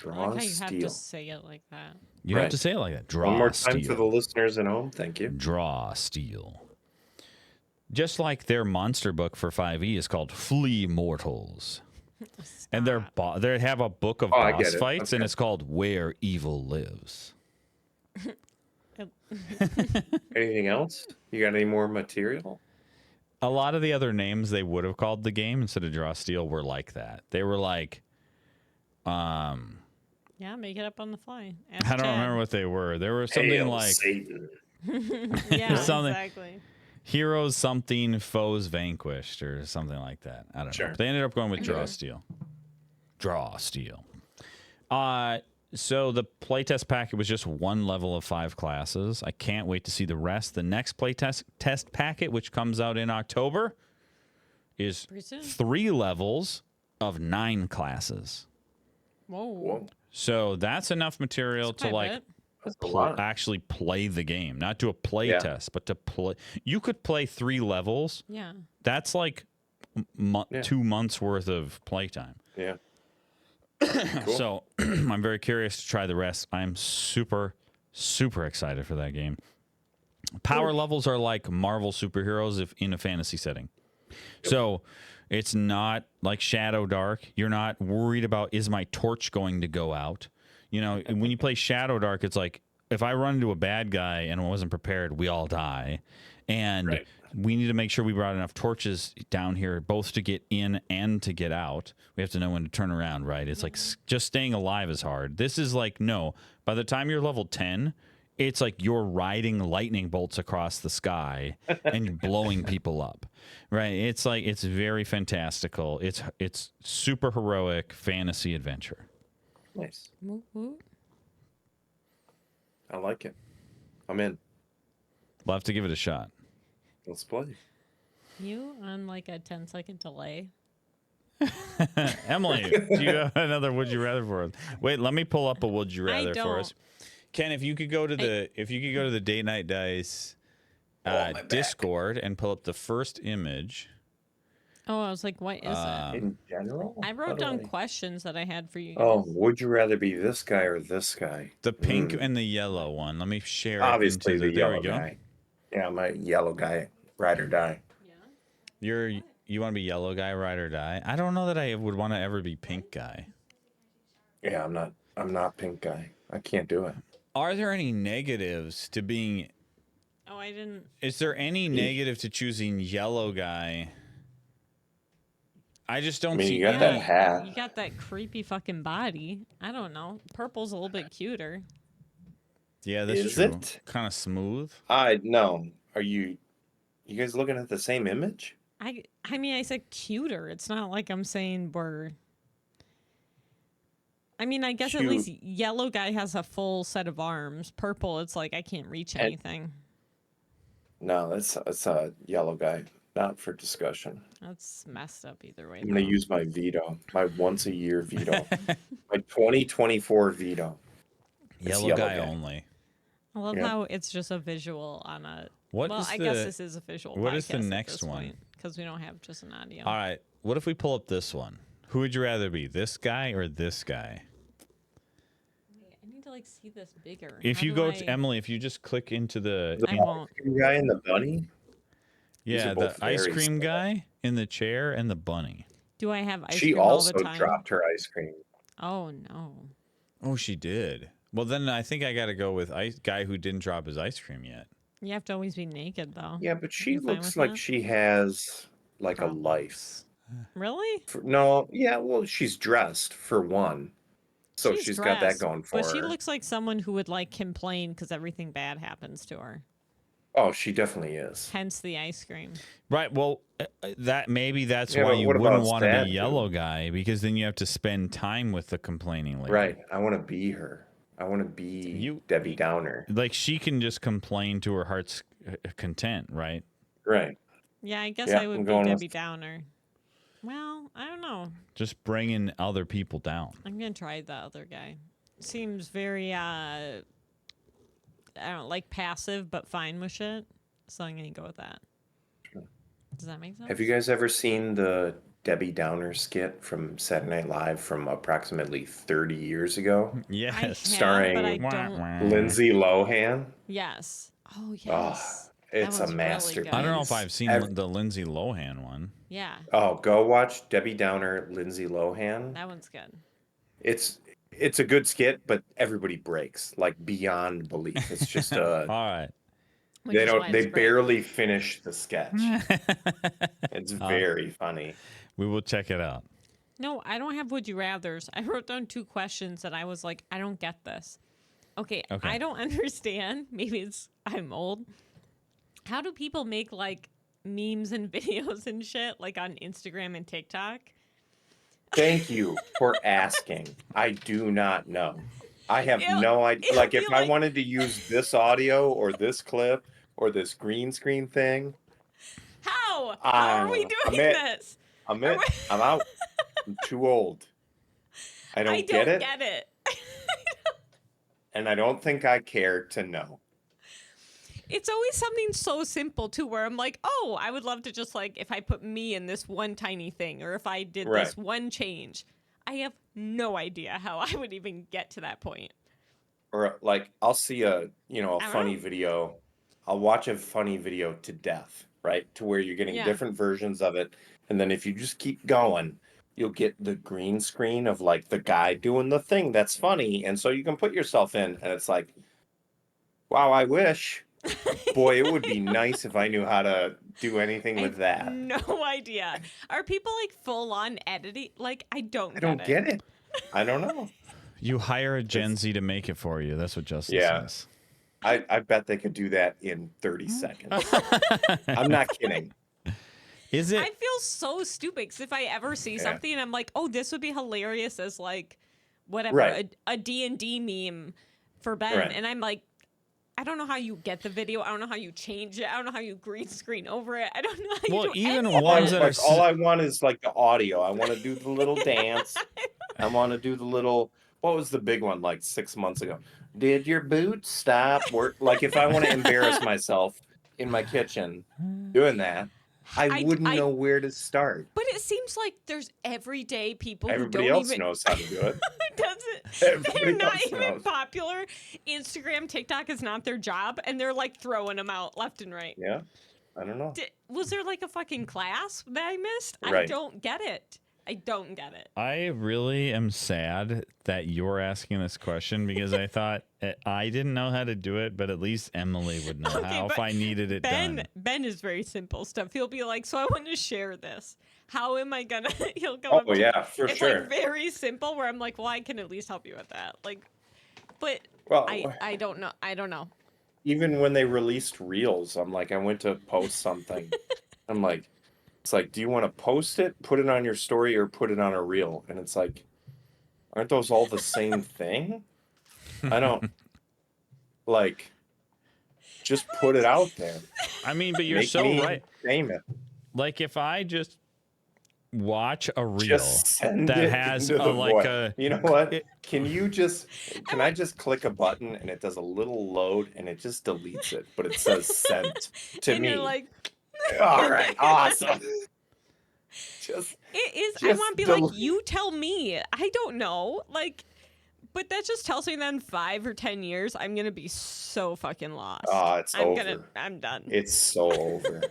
I like how you have to say it like that. You have to say it like that. Draw One more Steel. time for the listeners at home. Thank you. Draw Steel. Just like their monster book for 5e is called Flea Mortals. And they have a book of boss fights, and it's called Where Evil Lives. Anything else? You got any more material? A lot of the other names they would have called the game instead of Draw Steel were like that. They were like, yeah, make it up on the fly. I don't remember what they were. There were something Hail like Satan. Yeah, something, exactly. Heroes something, foes vanquished, or something like that. I don't know. They ended up going with Draw Steel. Draw Steel. So the playtest packet was just 1 level of 5 classes. I can't wait to see the rest. The next test packet, which comes out in October, is 3 levels of 9 classes. Whoa. So that's enough material to like actually play the game, not do a play test, but to play. You could play 3 levels. Yeah. That's like 2 months worth of playtime. Yeah. Cool. So I'm very curious to try the rest. I'm super, super excited for that game. Power levels are like Marvel superheroes if in a fantasy setting. So it's not like Shadow Dark. You're not worried about, is my torch going to go out? You know, when you play Shadow Dark, it's like, if I run into a bad guy and I wasn't prepared, we all die. And we need to make sure we brought enough torches down here, both to get in and to get out. We have to know when to turn around, right? It's like just staying alive is hard. This is like, no, by the time you're level 10, it's like you're riding lightning bolts across the sky and blowing people up, right? It's like, it's very fantastical. It's super heroic fantasy adventure. Nice. Woo-woo. I like it. I'm in. We'll have to give it a shot. Let's play. You on like a 10-second delay? Emily, do you have another would you rather for us? Wait, let me pull up a would you rather for us. Ken, if you could go to the Date Night Dice Discord and pull up the first image. Oh, I was like, what is it? In general? I wrote down questions that I had for you. Oh, would you rather be this guy or this guy? The pink and the yellow one. Let me share Obviously it. the yellow guy. Yeah, my yellow guy, ride or die. Yeah. You want to be yellow guy, ride or die? I don't know that I would want to ever be pink guy. Yeah, I'm not pink guy. I can't do it. Are there any negatives to being... Oh, I didn't... Is there any negative to choosing yellow guy? I just don't see... You got that hat. You got that creepy fucking body. I don't know. Purple's a little bit cuter. Yeah, that's true. Kind of smooth. No. Are you guys looking at the same image? I mean, I said cuter. It's not like I'm saying we're. I mean, I guess at Cute. least yellow guy has a full set of arms. Purple, it's like I can't reach And- anything. No, that's a yellow guy. Not for discussion. That's messed up either way. I'm gonna though. use my veto, my once a year veto, my 2024 veto. It's Yellow guy only. I love Yeah. how it's just a visual on a. What well, is I the- guess this is a visual. what is the next one? one? Because we don't have just an audio. All right. What if we pull up this one? Who would you rather be, this guy or this guy? Wait, I need to like see this bigger. If How you do go I- to Emily, if you just click into the The I won't. guy and the bunny. These yeah, are the both ice very cream similar. guy in the chair and the bunny. Do I have ice She cream all also the time? dropped her ice cream. Oh no. Oh, she did. Well, then I think I got to go with guy who didn't drop his ice cream yet. You have to always be naked though. Yeah, but she You fine looks with like that? she has like a life. Really? No, yeah, well, she's dressed for one, so she's got that dressed, going for But her. she looks like someone who would like complain because everything bad happens to her. Oh, she definitely is. Hence the ice cream. Right. Well, that's Yeah, why but you what wouldn't about want to that be dude? yellow guy, because then you have to spend time with the complaining lady. Right. I want to be her. I want to be Debbie Downer. Like she can just complain to her heart's content, right? Right. Yeah, I guess Yeah, I would I'm be going with- Debbie Downer. Well, I don't know. Just bringing other people down. I'm gonna try the other guy. Seems very I don't know, like passive but fine with shit. So I'm gonna go with that. Sure. Does that make sense? Have you guys ever seen the Debbie Downer skit from Saturday Night Live from approximately 30 years ago? I Yes. have, Starring but I Wah, don't. wah. Lindsay Lohan. Yes. Oh Oh, yes. it's a one's really masterpiece. good. I don't know if I've seen Ev- the Lindsay Lohan one. Yeah, Oh, go watch Debbie Downer, Lindsay Lohan. that one's good. It's a good skit, but everybody breaks like beyond belief. It's just All right. Which is why they it's great. barely finish the sketch. It's very funny. We will check it out. No, I don't have would you rathers. I wrote down 2 questions that I was like, I don't get this. Okay, Okay. I don't understand. Maybe it's I'm old. How do people make like memes and videos and shit like on Instagram and TikTok? Thank you for asking. I do not know. I have It'll- no idea. it'll Like be if I like- wanted to use this audio or this clip or this green screen thing, How? I How are don't we know. doing this? I'm out. I'm too old. I don't, I get don't it, get it. and I don't think I care to know. It's always something so simple too, where I'm like, oh, I would love to just like if I put me in this one tiny thing, or if I did this Right. one change. I have no idea how I would even get to that point. Or like I'll see a I don't funny know. video. I'll watch a funny video to death, right? To where you're getting Yeah. different versions of it. And then if you just keep going, you'll get the green screen of like the guy doing the thing that's funny. And so you can put yourself in and it's like, wow, I wish. Boy, it would be nice if I knew how to do anything I with that. have no idea. Are people like full on editing? Like I don't. I don't get it. I don't know. You hire a Gen Z to make it for you. That's what Justin Yeah. says. I bet they could do that in 30 seconds. I'm not kidding. Is it? I feel so stupid because if I ever see Yeah. something, I'm like, oh, this would be hilarious as like whatever Right. a D&D meme for Ben, Right. and I'm like. I don't know how you get the video. I don't know how you change it. I don't know how you green screen over it. I don't know how Well, you do even any of ones it. that are Like, all I want is like the audio. I want to do the little dance. I want to do the little. What was the big one like 6 months ago? Did your boots stop work? Like if I want to embarrass myself in my kitchen doing that, I wouldn't know where to start. But it seems like there's everyday people Everybody who don't else even knows how to do it. doesn't. Everybody They're not else even knows. popular. Instagram, TikTok is not their job, and they're like throwing them out left and right. Yeah, I don't know. Was there like a fucking class that I missed? I Right. don't get it. I don't get it. I really am sad that you're asking this question because I thought I didn't know how to do it, but at least Emily would know Okay, how if but I needed it done. Ben is very simple stuff. He'll be like, so I want to share this. How am I gonna? He'll go. Oh up to- yeah, for it's sure. like very simple. Where I'm like, well, I can at least help you with that. Like, but Well, I don't know. I don't know. even when they released Reels, I'm like, I went to post something. I'm like, It's like, do you want to post it, put it on your story, or put it on a reel? And it's like, aren't those all the same thing? I don't like. Just put it out there. I mean, but you're Make so me right. famous. Like if I just watch a reel Just send that it has into a, the like void. a, You know what? it- Can I just click a button and it does a little load and it just deletes it, but it says sent to and me. you're like, All right, awesome. Just it is. I Just want to be delete. like, you tell me. I don't know. Like, but that just tells me that in 5 or 10 years, I'm gonna be so fucking lost. it's over. I'm done. It's so over.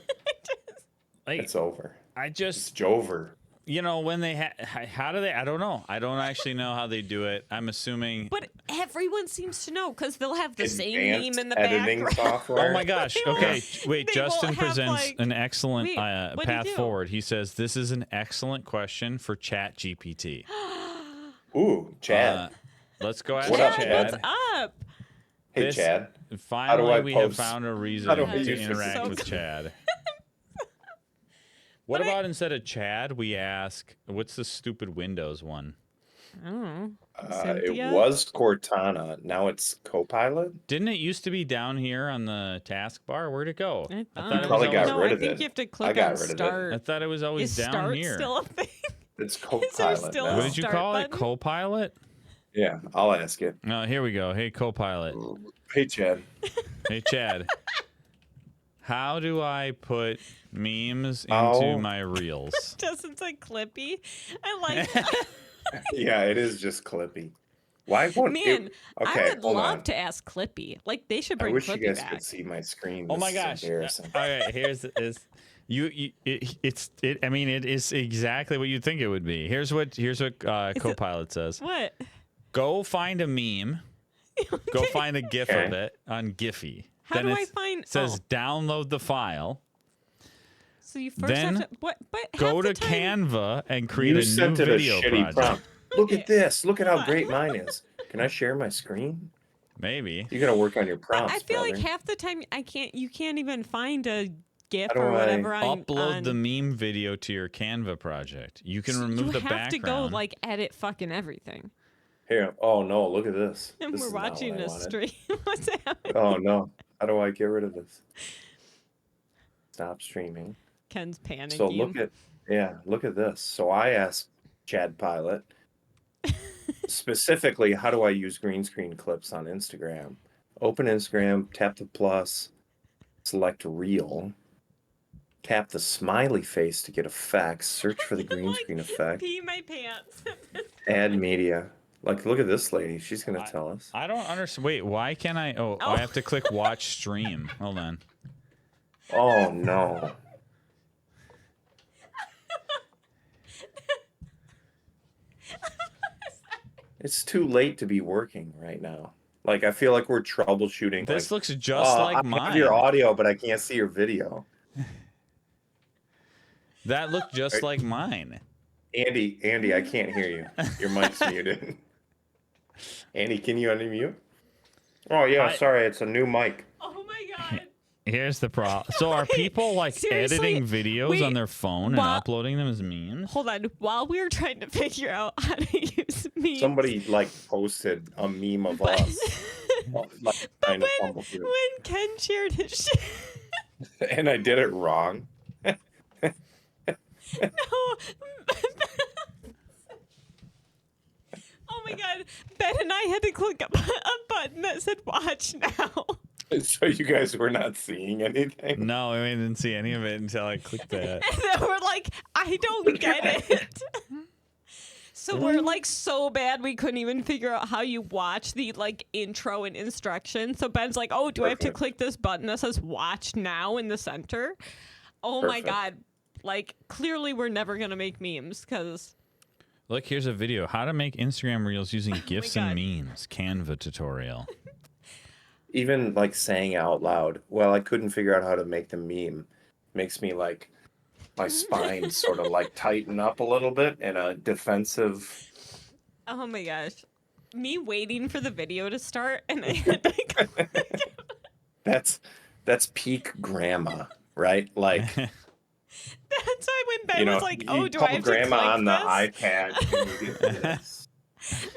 like, It's over. I It's just, Jover. you know, when they how do they? I don't know. I don't actually know how they do it. I'm assuming. But everyone seems to know because they'll have the same Advanced meme in the editing background. software. Oh my gosh. They will- Okay. Wait. they will Justin have, presents like- an excellent Wait, what'd he path do? forward. He says, this is an excellent question for Chat GPT. Ooh, Chad. Let's go ask What up, Chad. What's up? Hey, this- Chad. Finally, I we have post? found a reason How do I to use this? interact So with good. Chad. What But about instead of Chad, we ask, what's the stupid Windows one? I don't know. It Cynthia? was Cortana. Now it's Copilot. Didn't it used to be down here on the taskbar? Where'd it go? I thought thought it probably was got always, no, rid I of think it. you have to I click got on rid of it. start. I thought it was always Is down start here. still a thing? It's there Copilot still now. a What did you Start call it? button? Copilot? Yeah, I'll ask it. Here we go. Hey, Copilot. Hey, Chad. Hey, Chad. How do I put memes into Oh. my reels? Justin's like Clippy. I like that. Yeah, it is just Clippy. Why won't Man, it? Okay, I would hold love on. to ask Clippy. Like they should I bring wish you Clippy guys back. could see my screen. Oh This my is gosh! embarrassing. All right, here's is I mean, it is exactly what you'd think it would be. Here's what Copilot says. What? Go find a meme. Go find a GIF of it on Giphy. How then do I it find? says download the file. So you first then have to what? But Go half to the time, Canva and create You a new sent it a video shitty project. prompt. Look Okay. at this. Look at how Hold on. great mine is. Can I share my screen? Maybe. You gotta work on your prompts, I feel like brother. half the time you can't even find a GIF How do or I whatever on Upload on, the meme video to your Canva project. You can remove you the have background. to go like edit fucking everything. Here. Oh no! Look at this. And This we're is not what watching I a wanted. stream. What's happening? Oh no! How do I get rid of this? Stop streaming. Ken's panicking. So look at this. So I asked Chad Pilot specifically, how do I use green screen clips on Instagram? Open Instagram, tap the plus, select reel, tap the smiley face to get effects, search for the green Like, screen effect, Pee my pants. add media. Like, look at this lady. She's gonna tell us. I don't understand. Wait, why can't I? Oh, Oh. I have to click watch stream. Hold on. Oh no. It's too late to be working right now. Like, I feel like we're troubleshooting. This like, looks just like I mine. have your audio, but I can't see your video. That looked just like mine. Andy, I can't hear you. Your mic's muted. Andy, can you unmute? Oh yeah, sorry, it's a new mic. Oh my god. Here's the problem. So are people like seriously? editing videos Wait, on their phone and while- uploading them as memes? Hold on. While we were trying to figure out how to use memes. Somebody like posted a meme of But- us. Like, But trying to when fumble through. Ken shared his shit. And I did it wrong. No. Oh my god. Ben and I had to click a button that said watch now. So you guys were not seeing anything. No, I didn't see any of it until I clicked that. And then we're like, I don't get it. So we're like so bad we couldn't even figure out how you watch the like intro and instructions. So Ben's like, oh, do I have to Perfect. click this button that says watch now in the center? Oh my Perfect. god. Like clearly we're never gonna make memes because Look, here's a video. How to make Instagram reels using GIFs and God. memes. Canva tutorial. Even like saying out loud, well, I couldn't figure out how to make the meme. Makes me like my spine sort of like tighten up a little bit in a defensive. oh my gosh. Me waiting for the video to start and I had to click. That's peak grandma, right? Like That's why Ben was like, "Oh, you do call I have grandma to click on the this?" iPad? Can you do this?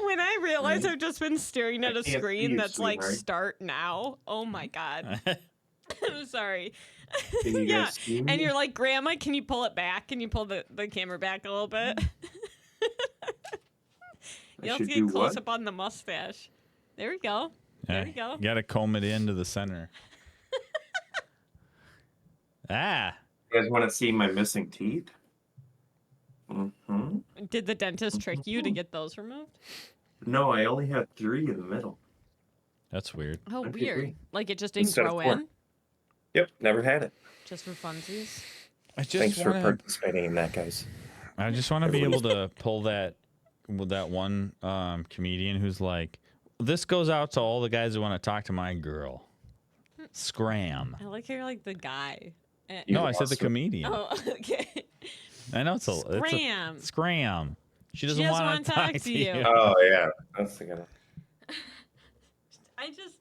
When I realized Right. I've just been staring at I a can't see screen you, that's like sweetheart. start now. Oh my god. I'm sorry. Can you Yeah. guys see And me? you're like, Grandma, can you pull it back? Can you pull the camera back a little bit? I You'll have to should get do close what? up on the mustache. There we go. There we go. You got to comb it into the center. Ah. You guys want to see my missing teeth? Mm-hmm. Did the dentist trick you to get those removed? No, I only have 3 in the middle. That's weird. Oh, Okay, weird. great. Like it just didn't Instead of grow 4. in? Yep, never had it. Just for funsies? I just Thanks for want to. participating in that, guys. I just want to be able to pull that with that one comedian who's like, "This goes out to all the guys who want to talk to my girl." Scram. I like how you're like the guy. You No, I said the lost it. comedian. Oh, okay. I know it's a Scram. scram. She doesn't doesn't want wanna to talk talk to to you. you. Oh, yeah. That's the gonna. I just,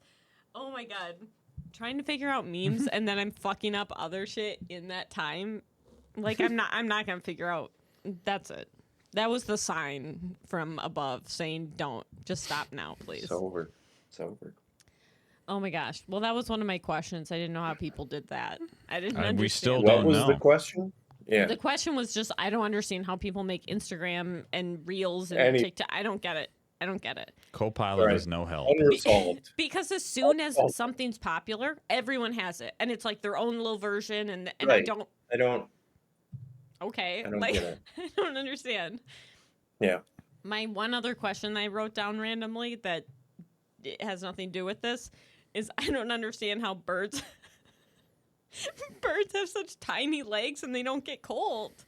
oh my god, trying to figure out memes and then I'm fucking up other shit in that time. Like I'm not gonna figure out. That's it. That was the sign from above saying, "Don't just stop now, please." It's over. It's over. Oh my gosh. Well, that was one of my questions. I didn't know how people did that. I didn't understand. We still What don't was the know. question? Yeah. The question was just, I don't understand how people make Instagram and Reels and Any- TikTok. I don't get it. I don't get it. Copilot Right. is no help. Unresolved. Because as soon as something's popular, everyone has it, and it's like their own little version. And I Right. don't. I don't. Okay, I don't like get it. I don't understand. Yeah. My one other question I wrote down randomly that it has nothing to do with this is I don't understand how birds have such tiny legs and they don't get cold.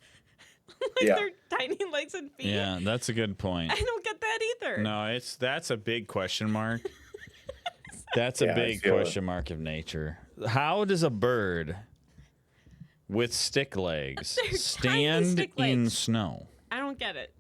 Like Yeah. their tiny legs and feet. Yeah, that's a good point. I don't get that either. No, that's a big question mark. That's a Yeah, I big feel it. question mark of nature. How does a bird with stick legs They're tiny stand stick in legs. snow? I don't get it.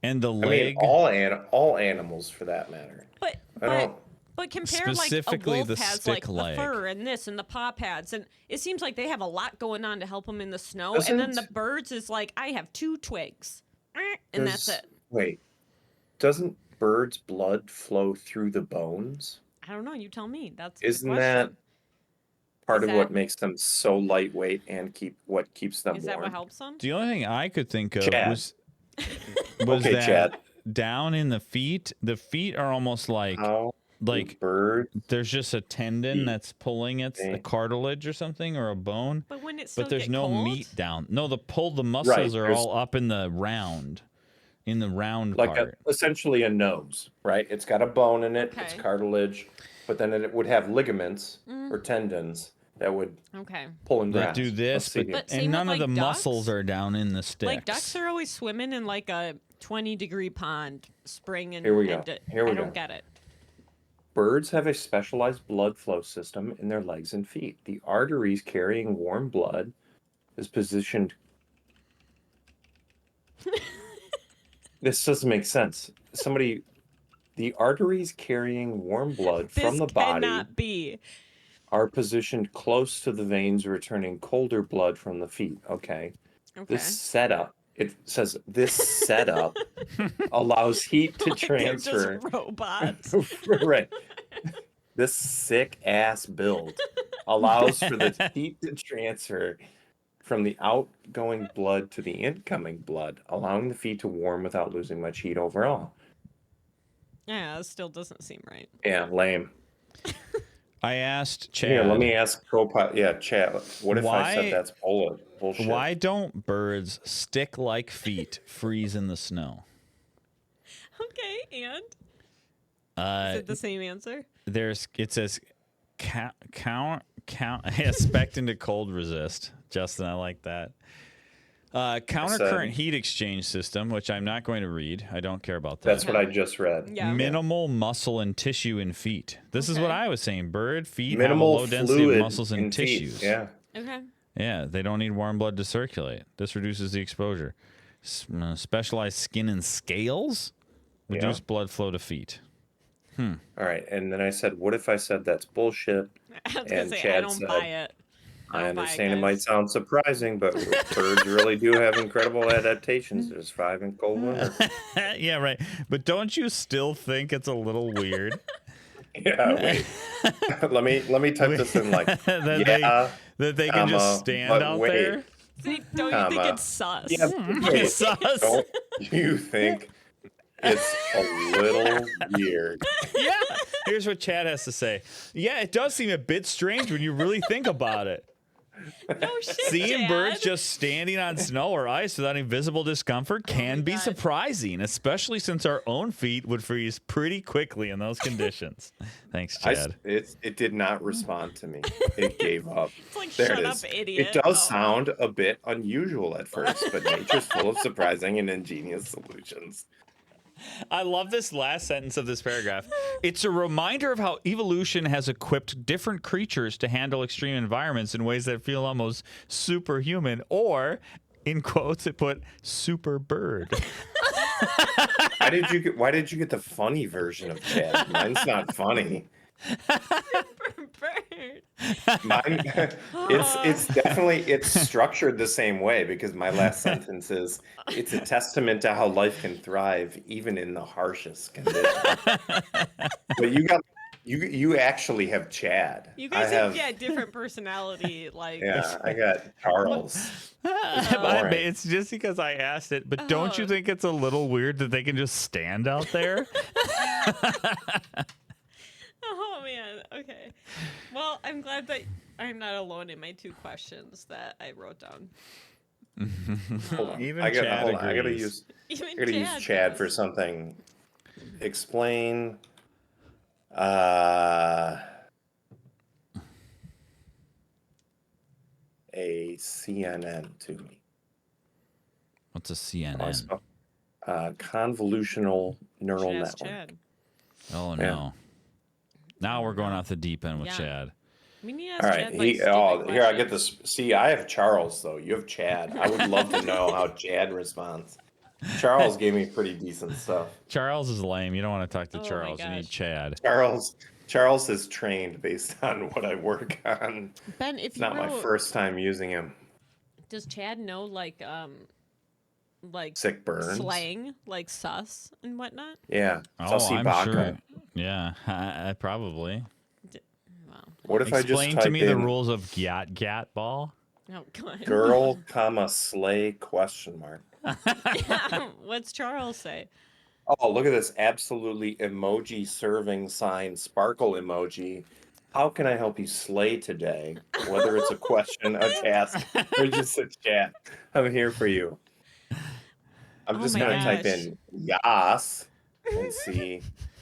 And the I leg, mean, all animals for that matter. But I don't. but compare like a Specifically wolf the has like stick leg. the fur and this and the paw pads, and it seems like they have a lot going on to help them in the snow. And then the Doesn't- birds is like, I have 2 twigs, and that's Does- it. Wait. Doesn't birds' blood flow through the bones? I don't know. You tell me. That's Isn't the that question. part Is of what that- makes them so lightweight and what keeps them Is that warm? what helps them? the only thing I could think of Chad. was Okay, that Chad. down in the feet are almost like How like bird? there's just a tendon feet that's pulling it, a think- cartilage or something, or a bone. But when it's still But there's get no cold, meat down. No, the muscles are there's- all up in the round Like part. essentially a nose, right? It's got a bone in it. It's Okay. cartilage, but then it would have ligaments or tendons that would Okay. pull them down. That do this, Let's see but, here. But same and with, none of like, the ducks. muscles are down in the sticks. Like ducks are always swimming in like a 20-degree pond, spring and Here we go. and Here we I don't go. get it. Birds have a specialized blood flow system in their legs and feet. The arteries carrying warm blood is positioned. This doesn't make sense. The arteries carrying warm blood from This the body cannot be. are positioned close to the veins, returning colder blood from the feet. Okay. Okay. This setup, it says this setup allows heat to Like they're just transfer. robots. Right. This sick ass build allows for the heat to transfer from the outgoing blood to the incoming blood, allowing the feet to warm without losing much heat overall. Yeah, it still doesn't seem right. Yeah, lame. I asked Chad, Here, let me ask Copilot. Yeah, Chad. What if I Why- said that's bullshit? why don't birds stick-like feet freeze in the snow? Okay, and is it the same answer? It says count expecting to cold resist. Justin, I like that. Countercurrent heat exchange system, which I'm not going to read. I don't care about that. That's what I just read. Yeah. Minimal muscle and tissue in feet. This is what Okay. I was saying. Bird feet Minimal have a low density of fluid muscles and in feet. tissues. Yeah. Okay. Yeah, they don't need warm blood to circulate. This reduces the exposure. Specialized skin and scales reduce blood flow to feet. All right. And then I said, what if I said that's bullshit? I was gonna And say I Chad don't said- buy it. I Oh, bye, understand it might guys. sound surprising, but birds really do have incredible adaptations to survive in cold winter. Yeah, right. But don't you still think it's a little weird Yeah, wait. let me type this in like, that yeah, they can just comma, stand but out wait, there? See, don't you think comma. it's sus? Yeah, but wait. Sus. Don't you think it's a little weird? Yeah. Here's what Chad has to say. Yeah, it does seem a bit strange when you really think about it. No shit, Seeing Chad. birds just standing on snow or ice without any visible discomfort can my be God. surprising, especially since our own feet would freeze pretty quickly in those conditions. Thanks, Chad. It did not respond to me. It gave up. It's like, There shut it up, is. idiot. It does Oh. sound a bit unusual at first, but nature's full of surprising and ingenious solutions. I love this last sentence of this paragraph. It's a reminder of how evolution has equipped different creatures to handle extreme environments in ways that feel almost superhuman, or, in quotes, it put super bird. Why did you get the funny version of Chad? Mine's not funny. Bird. Mine it's definitely structured the same way because my last sentence is it's a testament to how life can thrive even in the harshest conditions. But you actually have Chad. You I guys have different personality. Like, Yeah, I got Charles. boring. It's just because I asked it, but don't you Oh. think it's a little weird that they can just stand out there? oh man. Okay. Well, I'm glad that I'm not alone in my 2 questions that I wrote down. Hold on. Even I gotta, Chad hold on. I gotta agrees. Even use Chad does. for something. Explain a CNN to me. What's a Oh, I CNN? spell- convolutional neural Should ask network. Chad. Oh, Yeah. no. Now we're going off the deep end with Yeah. Chad. We need to ask All Chad right, like stupid here I get questions. this. See, I have Charles though. You have Chad. I would love to know how Chad responds. Charles gave me pretty decent stuff. Charles is lame. You don't want to talk to Oh my Charles. You need gosh. Chad. Charles is trained based on what I work on. Ben, if It's you not my wrote, first time using him. does Chad know like Sick burns. slang, like sus and whatnot? Yeah. Oh, Sussy I'm baka. sure. Yeah, I probably. Wow. What if I just Explain type to me in the rules of Gyat ball. Oh god. girl, comma, slay, question mark? What's Charles say? Oh, look at this absolutely emoji serving sign sparkle emoji. How can I help you slay today? Whether it's a question, a task, or just a chat, I'm here for you. I'm Oh just my gonna type gosh. in yas and see.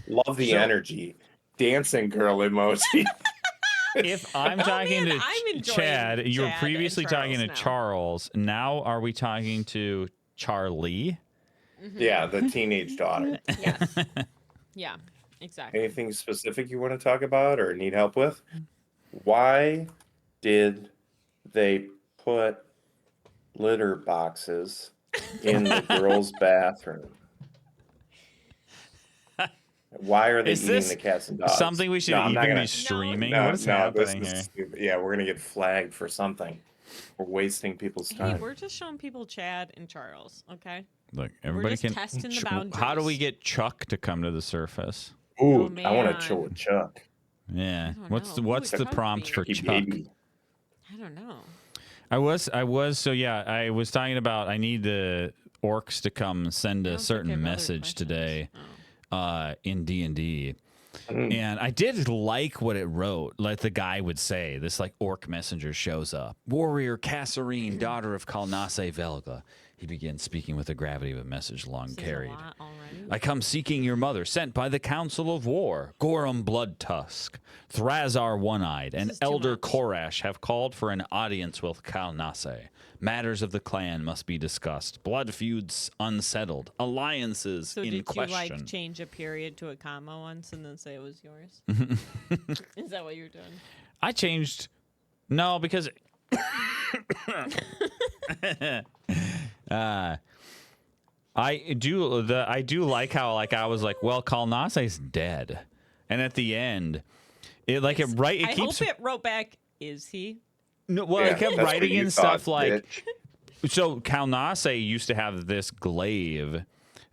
Love the So- energy. Dancing girl emoji. If I'm talking man, to I'm enjoying Chad, you were Chad previously and talking to Charles now. Charles. Now are we talking to Charlie? Yeah, the teenage daughter. Yes. Yeah. Exactly. Anything specific you want to talk about or need help with? Why did they put litter boxes in the girls' bathroom? Why are they Is eating this the cats and dogs? Something we should No, I'm not even gonna- be streaming? No, what is no, happening this here? is stupid. Yeah, we're gonna get flagged for something. We're wasting people's Hey, time. we're just showing people Chad and Charles, okay? Look, everybody just can. testing the How do we boundaries. get Chuck to come to the surface? Ooh, Oh, I want man. to chill with Chuck. Yeah. don't What's know. Who what's would the Chuck prompt be? for Chucky Chuck? baby. I don't know. I was so yeah. I was talking about I need the orcs to come send I a don't think I certain have other message questions. today. Oh. In D&D. Mm. And I did like what it wrote. Like the guy would say, this like orc messenger shows up. Warrior Kasserine, daughter of Kalnase Velga. He begins speaking with the gravity of a message long This is a carried. lot already. I come seeking your mother, sent by the Council of War. Gorum Bloodtusk, Thrazar One-Eyed, and is too Elder much. Korash have called for an audience with Kalnase. Matters of the clan must be discussed. Blood feuds unsettled. Alliances So in did question. you like change a period to a comma once and then say it was yours? Is that what you're doing? I changed. No, because I do like how like I was like, well, Kalnase's dead, and at the end, it I keeps. hope it wrote back, is he? No, well, I kept that's what writing you in stuff thought, like, bitch. so Kalnase used to have this glaive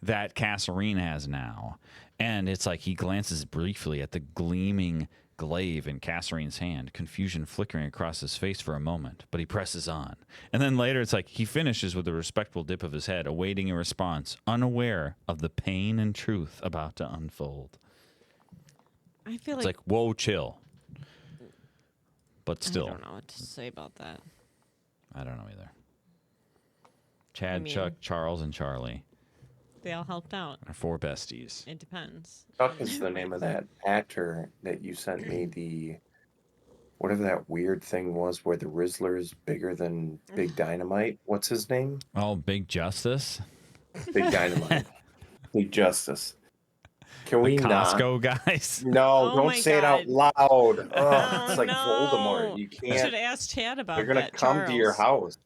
that Kasserine has now. And it's like he glances briefly at the gleaming glaive in Kasserine's hand, confusion flickering across his face for a moment, but he presses on. And then later it's like he finishes with a respectful dip of his head, awaiting a response, unaware of the pain and truth about to unfold. I feel It's like, whoa, chill. But still. I don't know what to say about that. I don't know either. Chad, I mean- Chuck, Charles, and Charlie They all helped out. are 4 besties. It depends. Chuck is the name of that actor that you sent me whatever that weird thing was where the Rizzler is bigger than Big Dynamite. What's his name? Oh, Big Justice? Big Dynamite. Big Justice. Can we The not? Costco guys? No, Oh don't my say it out God. loud. Ugh, Oh, it's like no. Voldemort. You I should can't. ask Chad about They're gonna that. come to your Charles. house.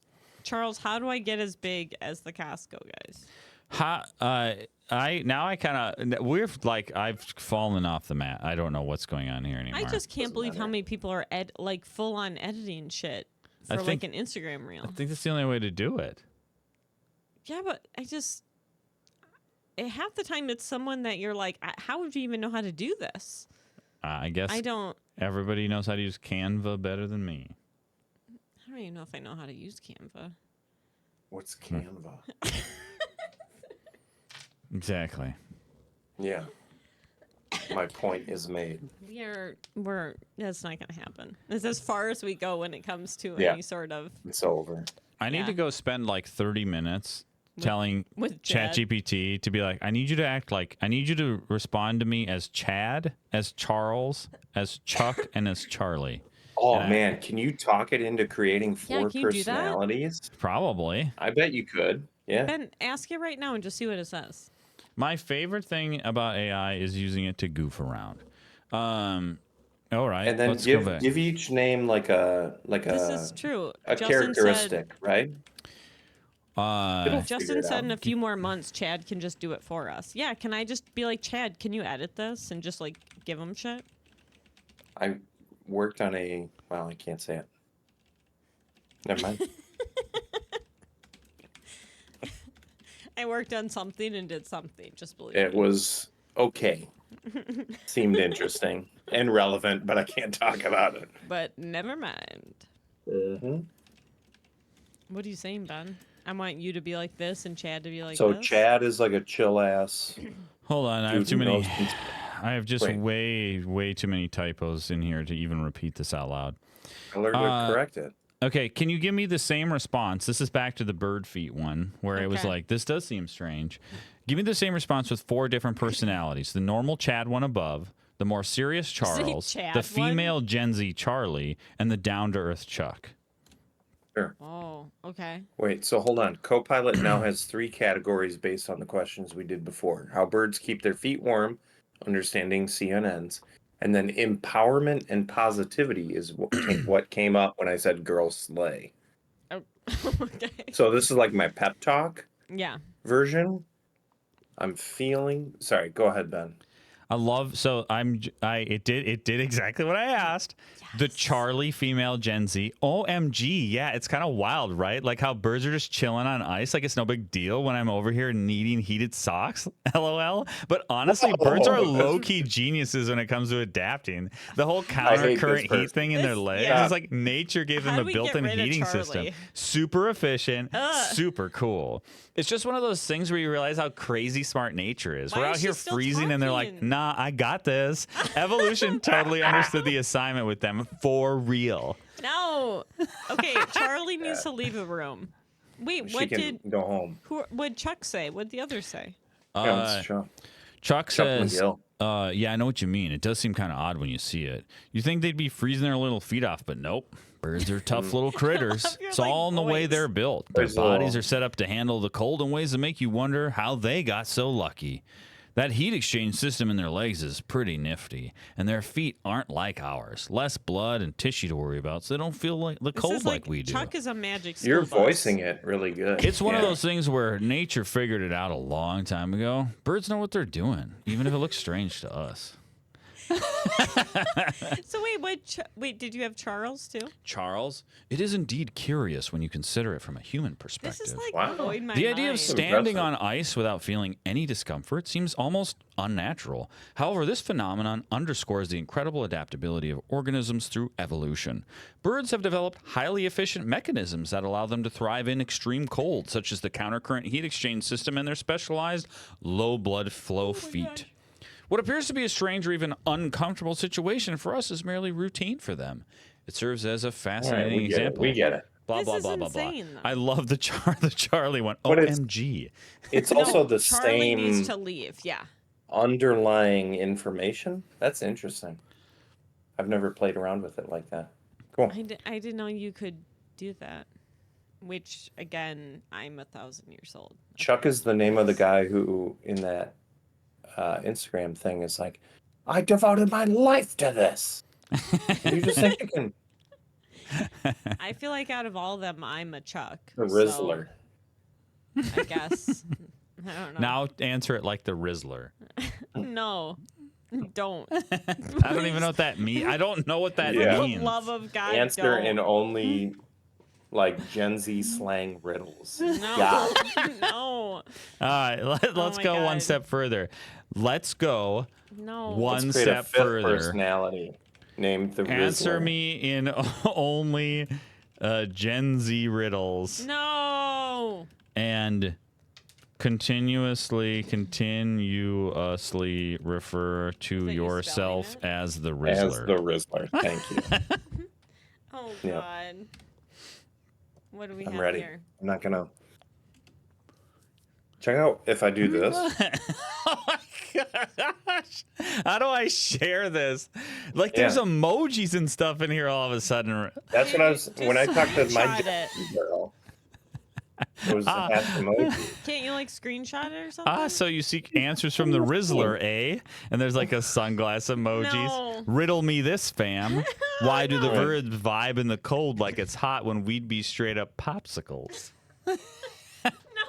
Charles, how do I get as big as the Costco guys? We've like I've fallen off the mat. I don't know what's going on here anymore. I just can't Doesn't believe how matter. many people are like full on editing shit I for think- like an Instagram reel. I think that's the only way to do it. Yeah, but half the time it's someone that you're like, how would you even know how to do this? I guess I don't everybody knows how to use Canva better than me. even know if I know how to use Canva. What's Canva? Exactly. Yeah. My point is made. We're that's not gonna happen. It's as far as we go when it comes to Yeah. any sort of It's over. I need Yeah. to go spend like 30 minutes telling with Chad. ChatGPT to be like, I need you to respond to me as Chad, as Charles, as Chuck, and as Charlie. Oh And I- man, can you talk it into creating Yeah, 4 can you do that? personalities? Probably. I bet you could. Yeah. Ben, ask it right now and just see what it says. My favorite thing about AI is using it to goof around. All right. And then let's go back. give each name like This is true. Justin characteristic, right? Uh, Justin it said out. in a few more months, Chad can just do it for us. Yeah, can I just be like, Chad, can you edit this and just like give him shit? I worked on I can't say it. Never mind. I worked on something and did something. Just believe It me. was okay. Seemed interesting and relevant, but I can't talk about it. But never mind. Mm-hmm. What are you saying, Ben? I want you to be like this and Chad to be like So this. Chad is like a chill ass. hold on. I have dude too who many. knows cons- I have just Wait. way too many typos in here to even repeat this out loud. I learned to correct it. Okay, can you give me the same response? This is back to the bird feet one, where it was Okay. like, this does seem strange. Give me the same response with 4 different personalities. The normal Chad one above, the more serious Charles, Chad the one? female Gen Z Charlie, and the down-to-earth Chuck. Sure. Oh, okay. Wait, so hold on. Copilot now has 3 categories based on the questions we did before. How birds keep their feet warm, understanding CNNs, and then empowerment and positivity is what came up when I said girls slay. Oh, okay. So this is like my pep talk Yeah. version. I'm feeling. Sorry, go ahead, Ben. I love it did exactly what I asked. The Charlie female Gen Z. OMG. Yeah, it's kind of wild, right? Like how birds are just chilling on ice like it's no big deal when I'm over here needing heated socks. LOL. But honestly, birds are Whoa, that's- low-key geniuses when it comes to adapting. The whole hate this counter-current heat person. thing in their This- legs yeah. is like nature gave How them do a we get built-in rid of heating system. Charlie? Super efficient, Ugh. super cool. It's just one of those things where you realize how crazy smart nature is. Why We're is out she here still freezing and they're like, talking? nah, I got this. Evolution totally understood the assignment with them for real. No. Okay, Charlie needs to leave the room. Wait, She what can did go home. what'd Chuck say? What'd the others say? Yeah, it's Chuck. Chuck says, McGill. yeah, I know what you mean. It does seem kind of odd when you see it. You think they'd be freezing their little feet off, but nope. Birds are tough little critters. You're It's like all in the way boys. they're built. Their Boys bodies will. are set up to handle the cold in ways that make you wonder how they got so lucky. That heat exchange system in their legs is pretty nifty, and their feet aren't like ours. Less blood and tissue to worry about, so they don't feel like the This cold is like we do. Chuck is a magic school You're bus. voicing it really good. It's one of Yeah. those things where nature figured it out a long time ago. Birds know what they're doing, even if it looks strange to us. So wait, did you have Charles too? Charles, it is indeed curious when you consider it from a human perspective. This is like Wow. blowing my The idea mind. of standing impressive. on ice without feeling any discomfort seems almost unnatural. However, this phenomenon underscores the incredible adaptability of organisms through evolution. Birds have developed highly efficient mechanisms that allow them to thrive in extreme cold, such as the countercurrent heat exchange system and their specialized low blood flow feet. What appears to be a strange or even uncomfortable situation for us is merely routine for them. It serves as a All right, fascinating we get it. example. We get it. Blah This blah is blah blah insane, blah. though. I love the Charlie one. But it's- OMG. It's No, also the Charlie needs same to leave. Yeah. underlying information. That's interesting. I've never played around with it like that. Cool. I didn't know you could do that. Which again, I'm 1,000 years old. Chuck is the name of the guy who, in that Instagram thing, is like, I devoted my life to this. You just think you can. I feel like out of all of them, I'm a Chuck. The so Rizzler. I guess. I don't know. Now answer it like the Rizzler. No. Don't. I don't even know what that means. I don't know what that Yeah. For the means. love of God, Answer don't. in only like Gen Z slang riddles. No. God. No. All right, let's my go one God. step further. Let's go No. one Let's create a step fifth further. personality named the Answer Rizzler. me in only Gen Z riddles No. and continuously refer to That you yourself spelling it? as the As Rizzler. the Rizzler. Thank you. Oh Yeah. God. What do we I'm have ready. here? I'm not gonna. Check out if I do this. Oh my gosh. How do I share this? Like there's Yeah. emojis and stuff in here all of a sudden. That's what I was when I talked to my Screenshot Gen it. Z girl. It was half emoji. Can't you like screenshot it or something? So you seek answers from the Rizzler, eh? And there's like a sunglass emojis. No. Riddle me this, fam. Why do the No. birds vibe in the cold like it's hot when we'd be straight up popsicles? No,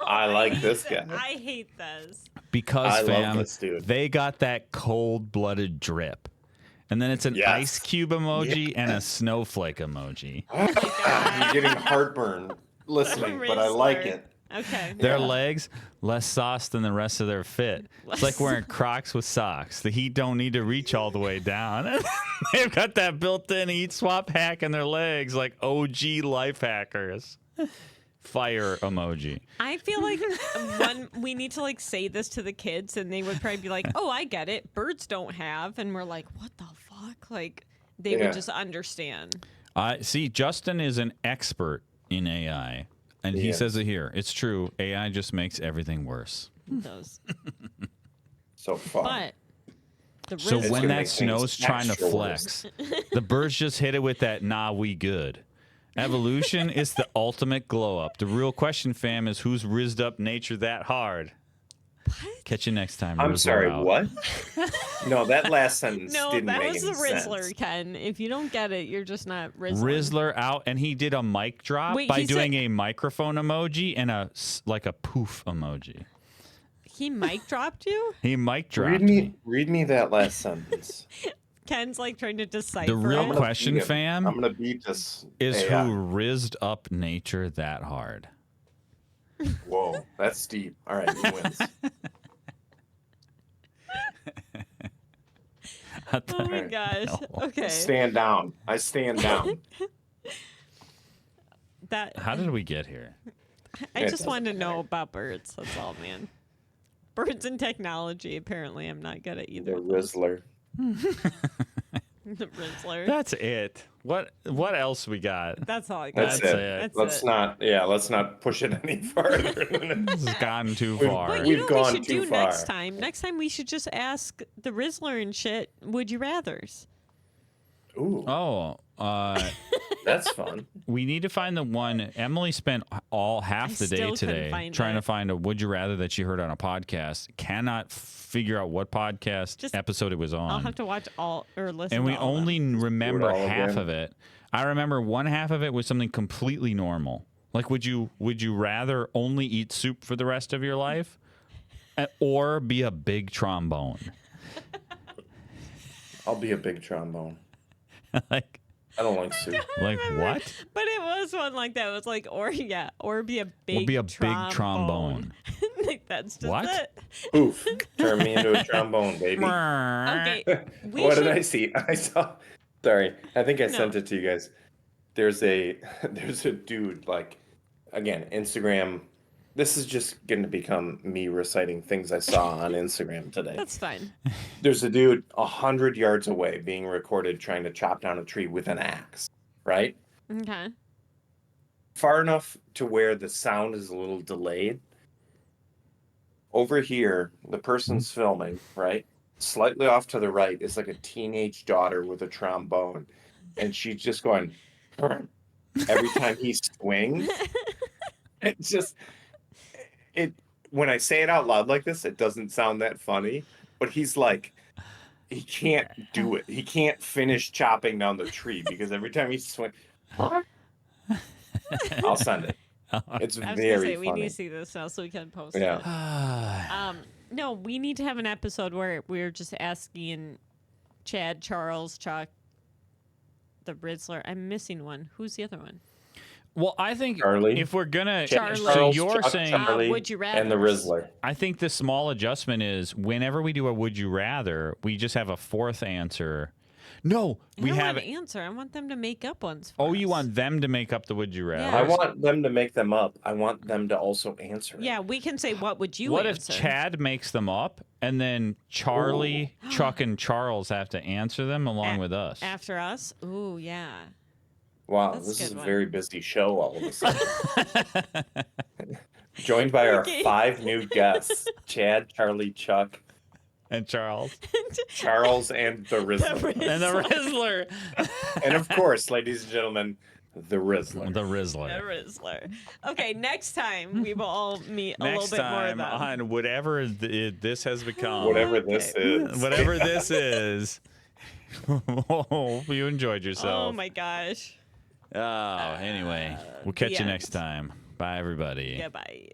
I like hate this it. guy. I hate this. Because, I love fam, this dude. they got that cold-blooded drip. And then it's an Yes. ice cube emoji and a snowflake emoji. I'm getting heartburn listening, but I like Rizzler. it. Okay. Their legs, less sauce than the rest of their fit. It's like wearing Crocs with socks. The heat don't need to reach all the way down. They've got that built-in heat swap hack in their legs, like OG life hackers. Fire emoji. I feel like we need to like say this to the kids, and they would probably be like, "Oh, I get it. Birds don't have," and we're like, "What the fuck?" Like they Yeah. would just understand. See, Justin is an expert in AI, and he Yeah. says it here. It's true. AI just makes everything worse. Those, So far. but the So Rizzler- when gonna that make things snow's trying to extra flex, the birds just hit it with that "nah, we good." Evolution is the ultimate glow up. The real question, fam, is who's rizzed up nature that hard? What? Catch you next time. I'm Rizzler sorry, out. what? No, that last sentence No, didn't that make was any the Rizzler, sense. Ken. If you don't get it, you're just not Rizzler. Rizzler out, and he did a mic drop Wait, by he doing said- a microphone emoji and a poof emoji. He mic dropped you? He mic dropped Read me that last sentence. Ken's like trying to decipher The real it. question, beat him. fam, I'm gonna beat this. is AI. who rizzed up nature that hard? Whoa, that's deep. All right, who wins? Oh my Alright. gosh. No. Okay. Stand down. I stand down. That How did we get here? I It just doesn't wanted to know matter. about birds. That's all, man. Birds and technology. Apparently, I'm not good at The either. of those. Rizzler. The Rizzler. That's it. What else we got? That's all I got. That's That's it. it. That's Let's it. not. Yeah, let's not push it any farther. This has gone too We've- far. But you We've know what we gone should too do next far. time? Next time we should just ask the Rizzler and shit, would you rathers? Ooh, Oh, that's fun. we need to find the one. Emily spent half I the day still couldn't today find trying it. to find a would you rather that she heard on a podcast. Cannot figure out what podcast Just- episode it was I'll on. have to watch all or listen And we to all of them. only remember all half again. of it. I remember one half of it was something completely normal. Like, would you rather only eat soup for the rest of your life, or be a big trombone? I'll be a big trombone. like I don't like soup. like remember. what? But it was one like that. It was like, or be a big Would be a big trombone. trombone. Like, that's just What? it. Poof. Turn me into a trombone, baby. Okay. We What should, did I see? I saw. Sorry, I think I No. sent it to you guys. There's a dude, like, again, Instagram. This is just going to become me reciting things I saw on Instagram today. That's fine. There's a dude 100 yards away being recorded trying to chop down a tree with an axe, right? Okay. Far enough to where the sound is a little delayed. Over here, the person's filming, right? Slightly off to the right is like a teenage daughter with a trombone, and she's just going every time he swings. It's just when I say it out loud like this, it doesn't sound that funny, but he's like, he can't do it. He can't finish chopping down the tree because every time he swings, I'll send it. It's I was very gonna say we funny. need to see this now so we can post Yeah. it. No, we need to have an episode where we're just asking Chad, Charles, Chuck, the Rizzler. I'm missing one. Who's the other one? Well, I think Charlie. if we're gonna, Charlie. so Charles, you're Chuck, saying, Charlie, would you and the rathers? Rizzler. I think the small adjustment is whenever we do a would you rather, we just have a fourth answer. No, we I don't have. want an answer. I want them to make up ones. For Oh, you us. want them to make up the would you rather? Yeah. I want them to make them up. I want them to also answer it. Yeah, we can say what would you What answer? if Chad makes them up and then Charlie, Chuck, and Charles have to answer them along with us? after us? Ooh, yeah. Wow, That's a this is good a one. very busy show all of a sudden. Joined by our Okay. 5 new guests, Chad, Charlie, Chuck, And Charles. Charles, and the Rizzler. And the Rizzler. And of course, ladies and gentlemen, the Rizzler. The The Rizzler. Rizzler. Okay, next time we will all meet a Next little bit more of time them. on whatever this has become. Whatever Okay. this is. Whatever this is. Hope you enjoyed yourself. Oh my gosh. Oh, anyway, we'll catch the you end. next time. Bye, everybody. Goodbye.